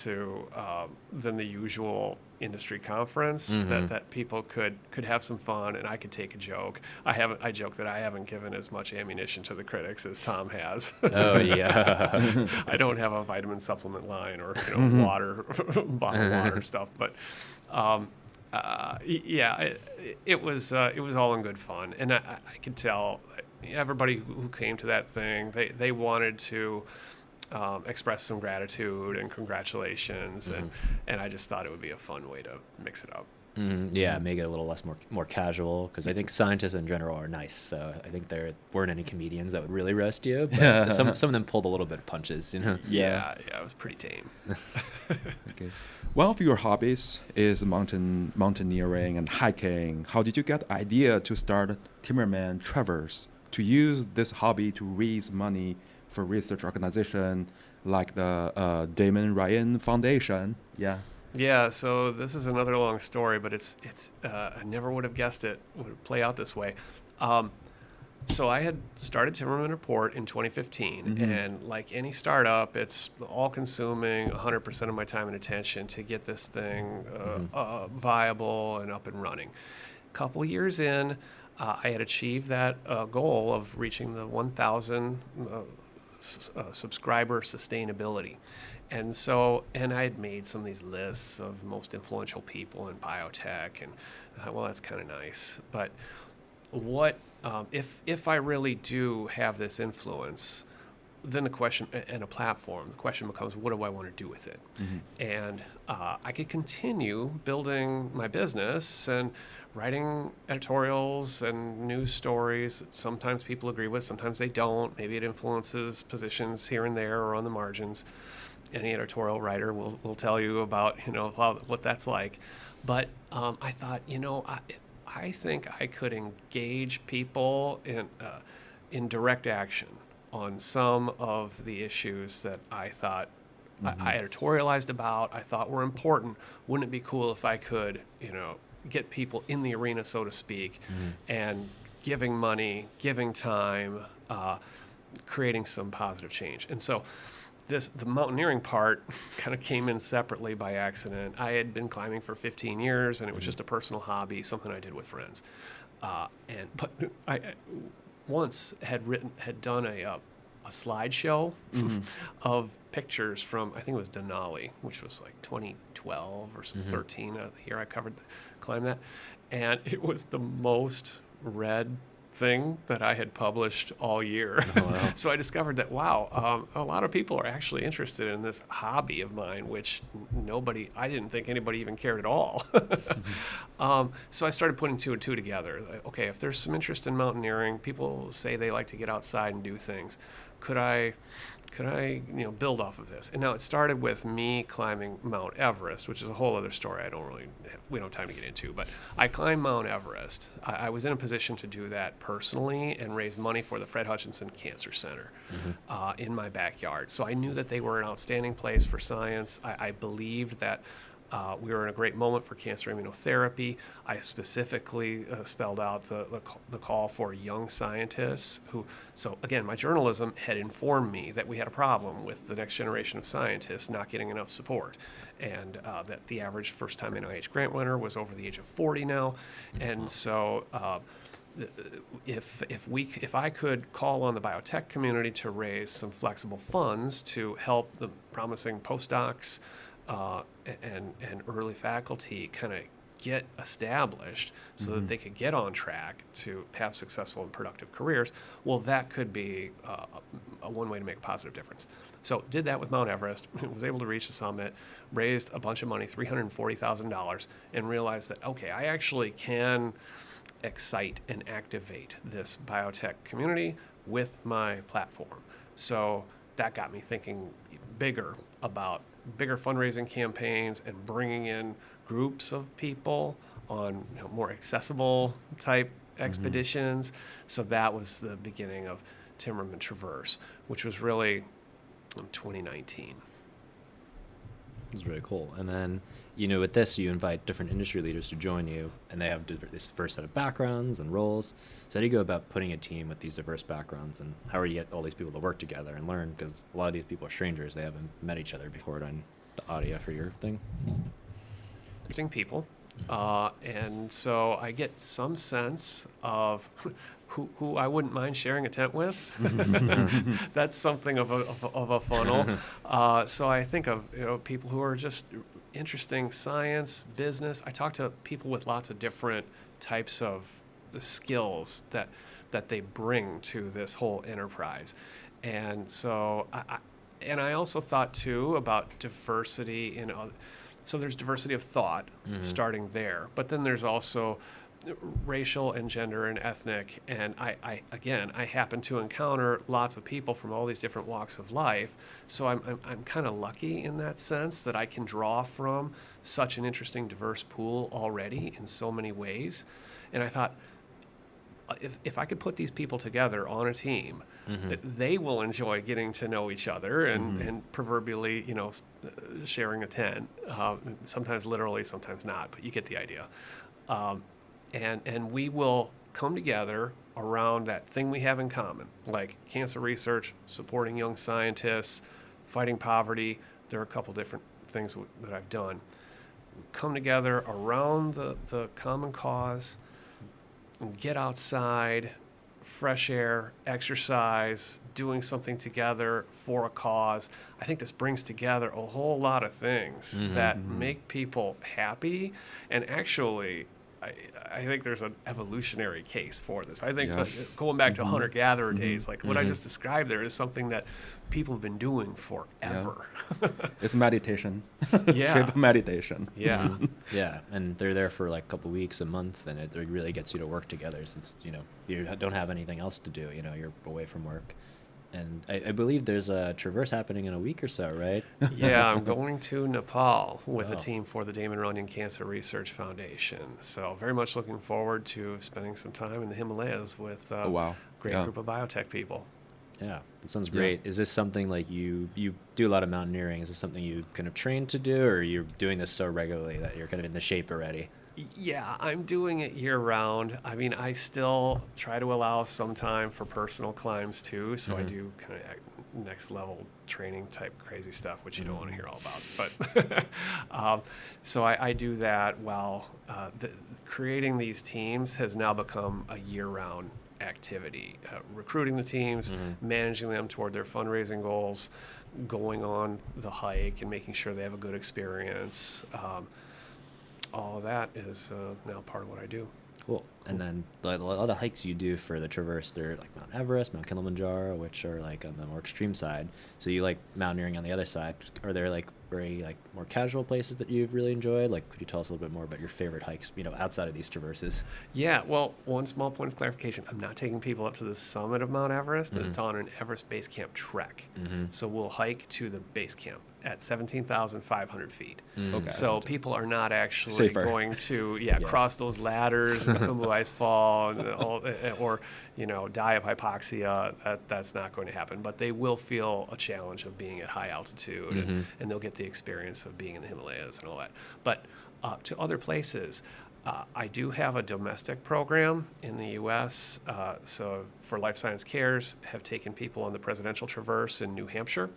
Speaker 3: than the usual industry conference, that people could have some fun and I could take a joke. I joke that I haven't given as much ammunition to the critics as Tom has.
Speaker 1: Oh yeah.
Speaker 3: I don't have a vitamin supplement line or water, bottled water stuff, but it was all in good fun, and I could tell everybody who came to that thing, they wanted to express some gratitude and congratulations, and I just thought it would be a fun way to mix it up.
Speaker 1: Yeah, make it a little less more casual, because I think scientists in general are nice. So I think there weren't any comedians that would really roast you, but some of them pulled a little bit of punches,
Speaker 3: Yeah, it was pretty tame.
Speaker 2: Okay. One of your hobbies is mountaineering and hiking. How did you get the idea to start Timmerman Traverse, to use this hobby to raise money for research organization like the Damon Ryan Foundation?
Speaker 3: Yeah, so this is another long story, but it's I never would have guessed it would play out this way. So I had started Timmerman Report in 2015, and like any startup, it's all-consuming, 100% of my time and attention to get this thing viable and up and running. A couple years in, I had achieved that goal of reaching the 1,000 subscriber sustainability. And I had made some of these lists of most influential people in biotech, and I thought, well, that's kind of nice. But what if I really do have this influence, then the question, and a platform, the question becomes, what do I want to do with it? And I could continue building my business and writing editorials and news stories. Sometimes people agree with, sometimes they don't. Maybe it influences positions here and there or on the margins. any editorial writer will tell you about, what that's like. But I thought, I think I could engage people in direct action on some of the issues that I thought I editorialized about, I thought were important. Wouldn't it be cool if I could, get people in the arena, so to speak, and giving money, giving time, creating some positive change. And so the mountaineering part kind of came in separately by accident. I had been climbing for 15 years, and it was just a personal hobby, something I did with friends. But I once had done a slideshow of pictures from, I think it was Denali, which was like 2012 or 13, the year I climbed that. And it was the most read thing that I had published all year. Oh, wow. So I discovered that, wow, a lot of people are actually interested in this hobby of mine, which I didn't think anybody even cared at all. So I started putting two and two together. Okay, if there's some interest in mountaineering, people say they like to get outside and do things. Could I build off of this? And now it started with me climbing Mount Everest, which is a whole other story we don't have time to get into, but I climbed Mount Everest. I was in a position to do that personally and raise money for the Fred Hutchinson Cancer Center in my backyard. So I knew that they were an outstanding place for science. I believed that we were in a great moment for cancer immunotherapy. I specifically spelled out the call for young scientists so again, my journalism had informed me that we had a problem with the next generation of scientists not getting enough support, and that the average first-time NIH grant winner was over the age of 40 now. And so if I could call on the biotech community to raise some flexible funds to help the promising postdocs and early faculty kind of get established so that they could get on track to have successful and productive careers, well, that could be a one way to make a positive difference. So did that with Mount Everest, was able to reach the summit, raised a bunch of money, $340,000, and realized that, okay, I actually can excite and activate this biotech community with my platform. So that got me thinking bigger fundraising campaigns and bringing in groups of people on more accessible type expeditions. So that was the beginning of Timmerman Traverse, which was really in 2019.
Speaker 1: It's very cool. And then, with this, you invite different industry leaders to join you, and they have this diverse set of backgrounds and roles. So how do you go about putting a team with these diverse backgrounds, and how do you get all these people to work together and learn? Because a lot of these people are strangers. They haven't met each other before. On the audio for your thing.
Speaker 3: Interesting people. And so I get some sense of who I wouldn't mind sharing a tent with. That's something of a funnel. So I think of people who are just interesting science, business. I talk to people with lots of different types of skills that they bring to this whole enterprise. And so I also thought too about diversity in other. So there's diversity of thought starting there, but then there's also racial and gender and ethnic. And I happen to encounter lots of people from all these different walks of life. So I'm kind of lucky in that sense that I can draw from such an interesting, diverse pool already in so many ways. And I thought, if I could put these people together on a team, that they will enjoy getting to know each other and proverbially, sharing a tent, sometimes literally, sometimes not, but you get the idea. And we will come together around that thing we have in common, like cancer research, supporting young scientists, fighting poverty. There are a couple different things that I've done. We come together around the common cause, and get outside, fresh air, exercise, doing something together for a cause. I think this brings together a whole lot of things that make people happy. And actually, I think there's an evolutionary case for this. I think going back to hunter-gatherer days, like what I just described there is something that people have been doing forever.
Speaker 2: Yeah. It's meditation.
Speaker 3: Yeah.
Speaker 2: Shape meditation.
Speaker 3: Yeah.
Speaker 1: Yeah, and they're there for like a couple weeks, a month, and it really gets you to work together since, you don't have anything else to do, you're away from work. And I believe there's a Traverse happening in a week or so, right?
Speaker 3: Yeah, I'm going to Nepal with a
Speaker 1: Oh.
Speaker 3: team for the Damon Runyon Cancer Research Foundation. So very much looking forward to spending some time in the Himalayas with
Speaker 2: Oh, wow.
Speaker 3: great
Speaker 2: Yeah.
Speaker 3: group of biotech people.
Speaker 1: Yeah, that sounds
Speaker 2: Yeah.
Speaker 1: great. Is this something like you do a lot of mountaineering? Is this something you kind of train to do, or you're doing this so regularly that you're kind of in the shape already?
Speaker 3: Yeah, I'm doing it year round. I mean, I still try to allow some time for personal climbs too. So I do kind of next level training type crazy stuff, which you don't want to hear all about. But so I do that while creating these teams has now become a year round activity. Recruiting the teams, managing them toward their fundraising goals, going on the hike and making sure they have a good experience. All of that is now part of what I do.
Speaker 1: Cool. And then all the hikes you do for the Traverse, they're like Mount Everest, Mount Kilimanjaro, which are like on the more extreme side. So you like mountaineering on the other side. Are there like very like more casual places that you've really enjoyed? Like, could you tell us a little bit more about your favorite hikes, outside of these traverses?
Speaker 3: Yeah, well, one small point of clarification. I'm not taking people up to the summit of Mount Everest. It's on an Everest Base Camp trek. So we'll hike to the base camp at 17,500 feet.
Speaker 2: Okay.
Speaker 3: So people are not actually
Speaker 2: Safer.
Speaker 3: going to cross those ladders and the Khumbu Ice Fall or die of hypoxia. That's not going to happen. But they will feel a challenge of being at high altitude and they'll get the experience of being in the Himalayas and all that. But to other places, I do have a domestic program in the U.S. So for Life Science Cares, have taken people on the Presidential Traverse in New Hampshire,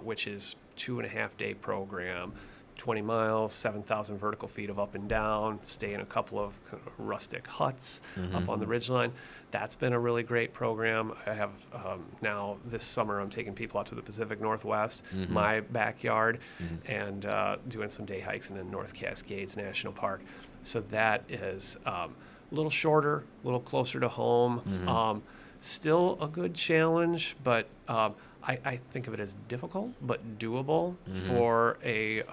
Speaker 3: which is 2.5-day program, 20 miles, 7,000 vertical feet of up and down, stay in a couple of kind of rustic huts up on the ridgeline. That's been a really great program. I have now this summer I'm taking people out to the Pacific Northwest, my backyard, and doing some day hikes in the North Cascades National Park. So that is a little shorter, a little closer to home. Still a good challenge, but I think of it as difficult but doable for a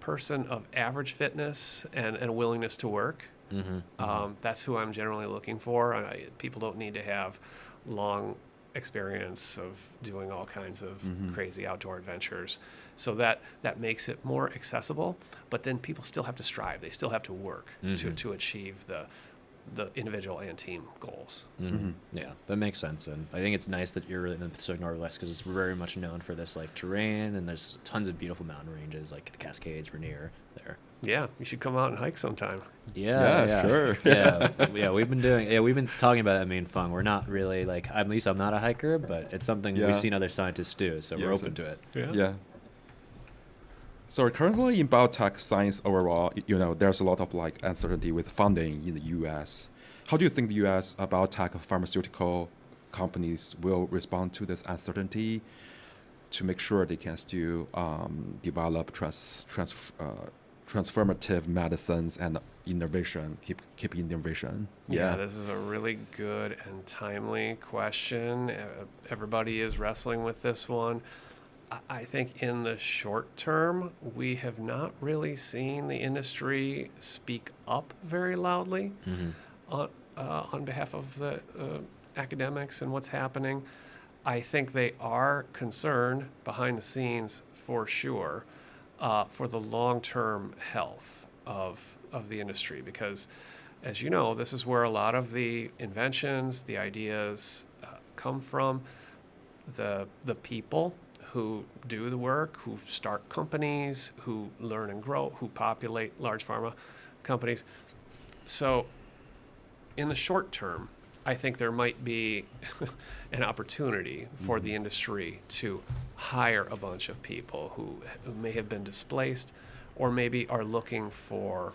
Speaker 3: person of average fitness and a willingness to work. That's who I'm generally looking for. People don't need to have long experience of doing all kinds of crazy outdoor adventures. So that makes it more accessible, but then people still have to strive. They still have to work to achieve the individual and team goals.
Speaker 1: Yeah, that makes sense. And I think it's nice that you're in the Pacific Northwest because it's very much known for this like terrain, and there's tons of beautiful mountain ranges like the Cascades, Rainier there.
Speaker 3: Yeah, you should come out and hike sometime.
Speaker 1: Yeah,
Speaker 2: sure.
Speaker 1: We've been talking about that being fun. We're not really like, at least I'm not a hiker, but it's something
Speaker 2: Yeah.
Speaker 1: we've seen other scientists do, so we're
Speaker 2: Yes.
Speaker 1: open to it.
Speaker 2: Yeah. So currently in biotech science overall, there's a lot of like uncertainty with funding in the U.S. How do you think the U.S. Biotech pharmaceutical companies will respond to this uncertainty to make sure they can still develop transformative medicines and innovation, keep innovation?
Speaker 3: Yeah, this is a really good and timely question. Everybody is wrestling with this one. I think in the short term, we have not really seen the industry speak up very loudly on behalf of the academics and what's happening. I think they are concerned behind the scenes for sure for the long-term health of the industry because, as you know, this is where a lot of the inventions, the ideas come from. The people who do the work, who start companies, who learn and grow, who populate large pharma companies. So in the short term, I think there might be an opportunity for the industry to hire a bunch of people who may have been displaced or maybe are looking for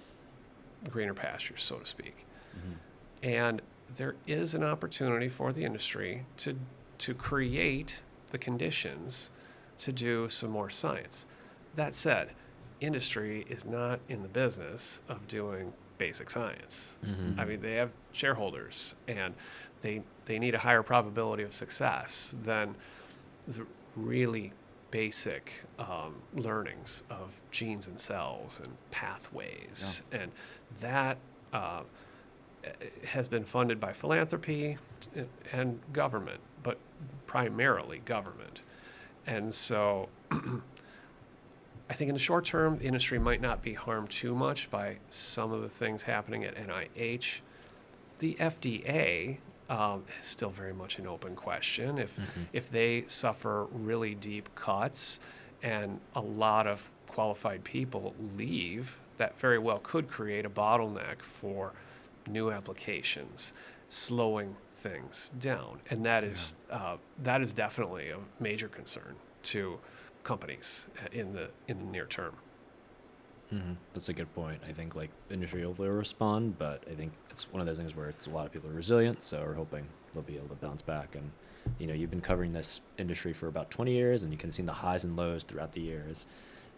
Speaker 3: greener pastures, so to speak. And there is an opportunity for the industry to create the conditions to do some more science. That said, industry is not in the business of doing basic science. I mean, they have shareholders, and they need a higher probability of success than the really basic learnings of genes and cells and pathways. And that has been funded by philanthropy and government, but primarily government. And so I think in the short term, the industry might not be harmed too much by some of the things happening at NIH. The FDA is still very much an open question. If they suffer really deep cuts and a lot of qualified people leave, that very well could create a bottleneck for new applications, slowing things down. And that is definitely a major concern to companies in the near term.
Speaker 1: That's a good point. I think like industry will respond, but I think it's one of those things where it's a lot of people are resilient, so we're hoping they'll be able to bounce back. And you've been covering this industry for about 20 years, and you kind of seen the highs and lows throughout the years.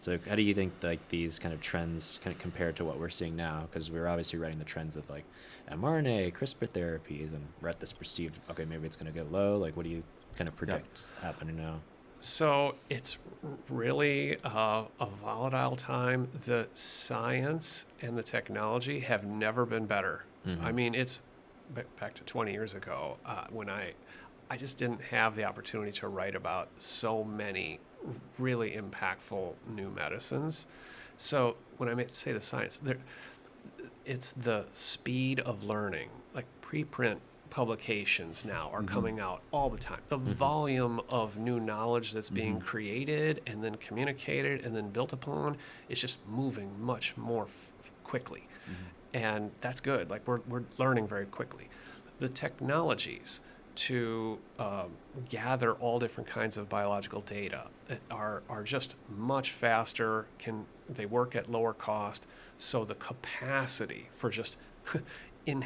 Speaker 1: So how do you think like these kind of trends kind of compare to what we're seeing now? Because we're obviously writing the trends of like mRNA, CRISPR therapies, and we're at this perceived, okay, maybe it's going to get low. Like, what do you kind of predict happening now?
Speaker 3: So it's really a volatile time. The science and the technology have never been better. I mean, it's back to 20 years ago when I just didn't have the opportunity to write about so many really impactful new medicines. So when I say the science, it's the speed of learning. Like preprint publications now are coming out all the time. The volume of new knowledge that's being created and then communicated and then built upon is just moving much more quickly. And that's good. Like we're learning very quickly. The technologies to gather all different kinds of biological data are just much faster. They work at lower cost, so the capacity for just in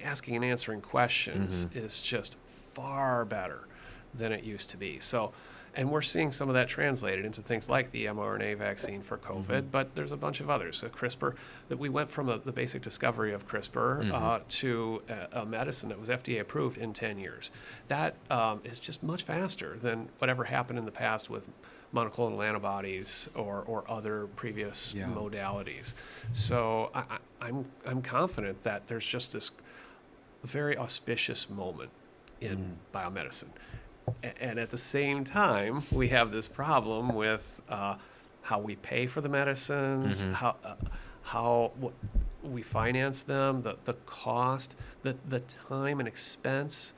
Speaker 3: asking and answering questions is just far better than it used to be. So, and we're seeing some of that translated into things like the mRNA vaccine for COVID, but there's a bunch of others. So CRISPR, that we went from the basic discovery of CRISPR to a medicine that was FDA approved in 10 years. That is just much faster than whatever happened in the past with monoclonal antibodies or other previous modalities. So I'm confident that there's just this very auspicious moment in biomedicine. And at the same time, we have this problem with how we pay for the medicines, how we finance them, the cost, the time and expense,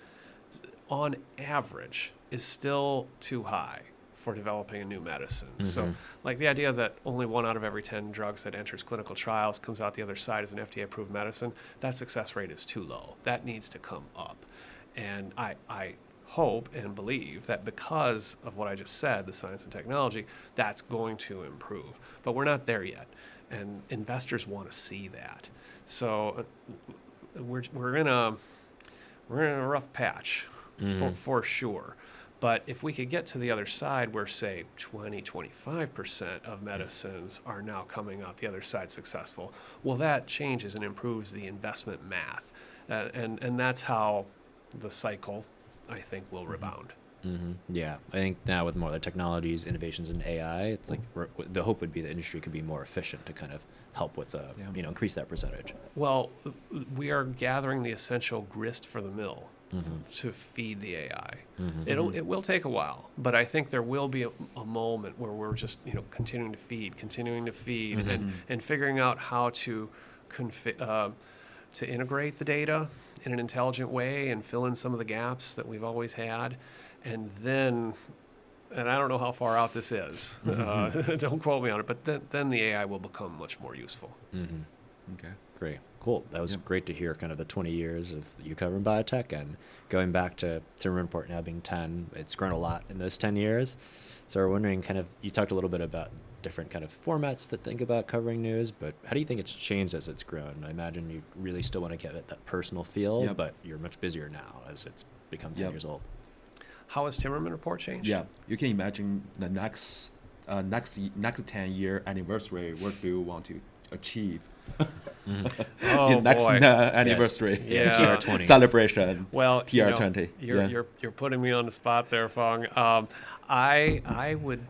Speaker 3: on average, is still too high for developing a new medicine. So like the idea that only 1 out of every 10 drugs that enters clinical trials comes out the other side as an FDA-approved medicine, that success rate is too low. That needs to come up. And I hope and believe that because of what I just said, the science and technology, that's going to improve. But we're not there yet. And investors want to see that. So we're in a rough patch for sure. But if we could get to the other side where, say, 20-25% of medicines are now coming out the other side successful, well, that changes and improves the investment math. And that's how the cycle, I think, will rebound.
Speaker 1: Yeah, I think now with more of the technologies, innovations in AI, it's like the hope would be the industry could be more efficient to kind of help with, increase that percentage.
Speaker 3: Well, we are gathering the essential grist for the mill to feed the AI. It will take a while, but I think there will be a moment where we're just continuing to feed, and figuring out how to integrate the data in an intelligent way and fill in some of the gaps that we've always had. And then, and I don't know how far out this is, don't quote me on it, but then the AI will become much more useful.
Speaker 2: Okay.
Speaker 1: Great. Cool. That was great to hear kind of the 20 years of you covering biotech and going back to Timmerman Report now being 10. It's grown a lot in those 10 years. So we're wondering you talked a little bit about different kind of formats to think about covering news, but how do you think it's changed as it's grown? I imagine you really still want to get that personal feel, but you're much busier now as it's become 10 years old.
Speaker 3: How has Timmerman Report changed?
Speaker 2: Yeah, you can imagine the next 10-year anniversary. What do you want to achieve?
Speaker 3: Oh,
Speaker 2: next
Speaker 3: boy.
Speaker 2: anniversary
Speaker 1: PR20
Speaker 2: celebration.
Speaker 3: Well,
Speaker 2: PR20.
Speaker 3: You're putting me on the spot there, Fong. I would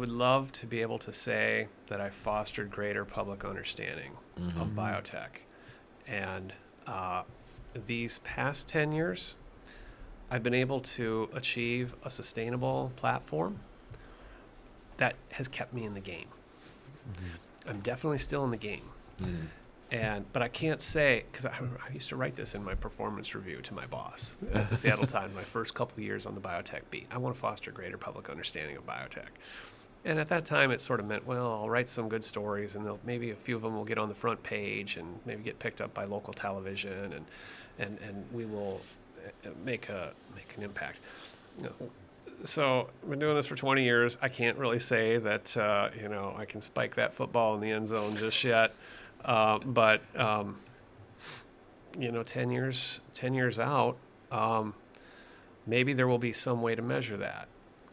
Speaker 3: love to be able to say that I fostered greater public understanding of biotech, And these past 10 years, I've been able to achieve a sustainable platform that has kept me in the game. I'm definitely still in the game. But I can't say, because I used to write this in my performance review to my boss at the Seattle Times, my first couple of years on the biotech beat. I want to foster greater public understanding of biotech. And at that time, it sort of meant, well, I'll write some good stories, and maybe a few of them will get on the front page and maybe get picked up by local television, and we will make an impact. So I've been doing this for 20 years. I can't really say that I can spike that football in the end zone just yet. But 10 years out, maybe there will be some way to measure that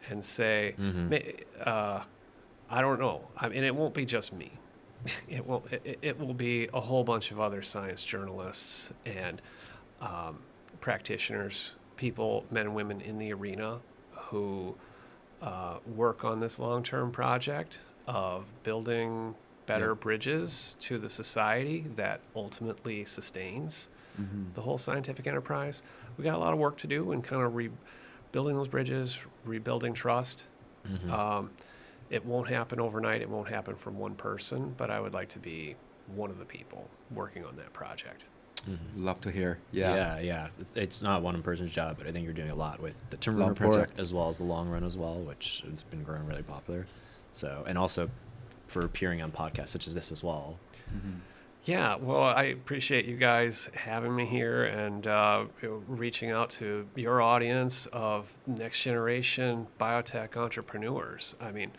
Speaker 3: and say, I don't know. I mean, it won't be just me. It will be a whole bunch of other science journalists and practitioners, people, men and women in the arena who work on this long-term project of building better bridges to the society that ultimately sustains the whole scientific enterprise. We got a lot of work to do in kind of rebuilding those bridges, rebuilding trust. It won't happen overnight. It won't happen from one person, but I would like to be one of the people working on that project.
Speaker 2: Love to hear.
Speaker 1: Yeah. It's not one person's job, but I think you're doing a lot with the Timmerman
Speaker 2: Long
Speaker 1: Report
Speaker 2: project.
Speaker 1: as well as the long run as well, which has been growing really popular. So, and also for appearing on podcasts such as this as well.
Speaker 3: Yeah, well, I appreciate you guys having me here and reaching out to your audience of next generation biotech entrepreneurs. I mean,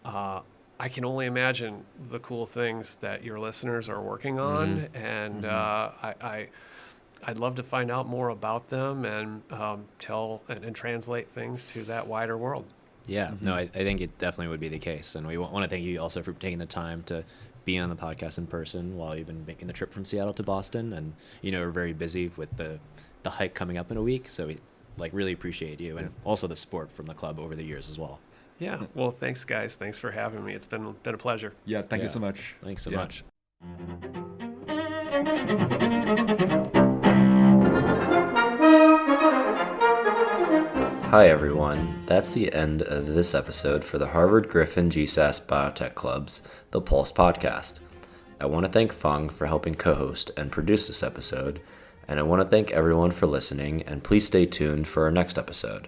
Speaker 3: I can only imagine the cool things that your listeners are working on, and I'd love to find out more about them and tell and translate things to that wider world.
Speaker 1: Yeah, no, I think it definitely would be the case. And we want to thank you also for taking the time to be on the podcast in person while you've been making the trip from Seattle to Boston. And, we're very busy with the hike coming up in a week. So we really appreciate you and also the support from the club over the years as well.
Speaker 3: Yeah, well, thanks, guys. Thanks for having me. It's been a pleasure.
Speaker 2: Yeah, thank you so much.
Speaker 1: Thanks so much.
Speaker 4: Hi everyone, that's the end of this episode for the Harvard Griffin GSAS Biotech Club's The Pulse podcast. I want to thank Fung for helping co-host and produce this episode, and I want to thank everyone for listening, and please stay tuned for our next episode.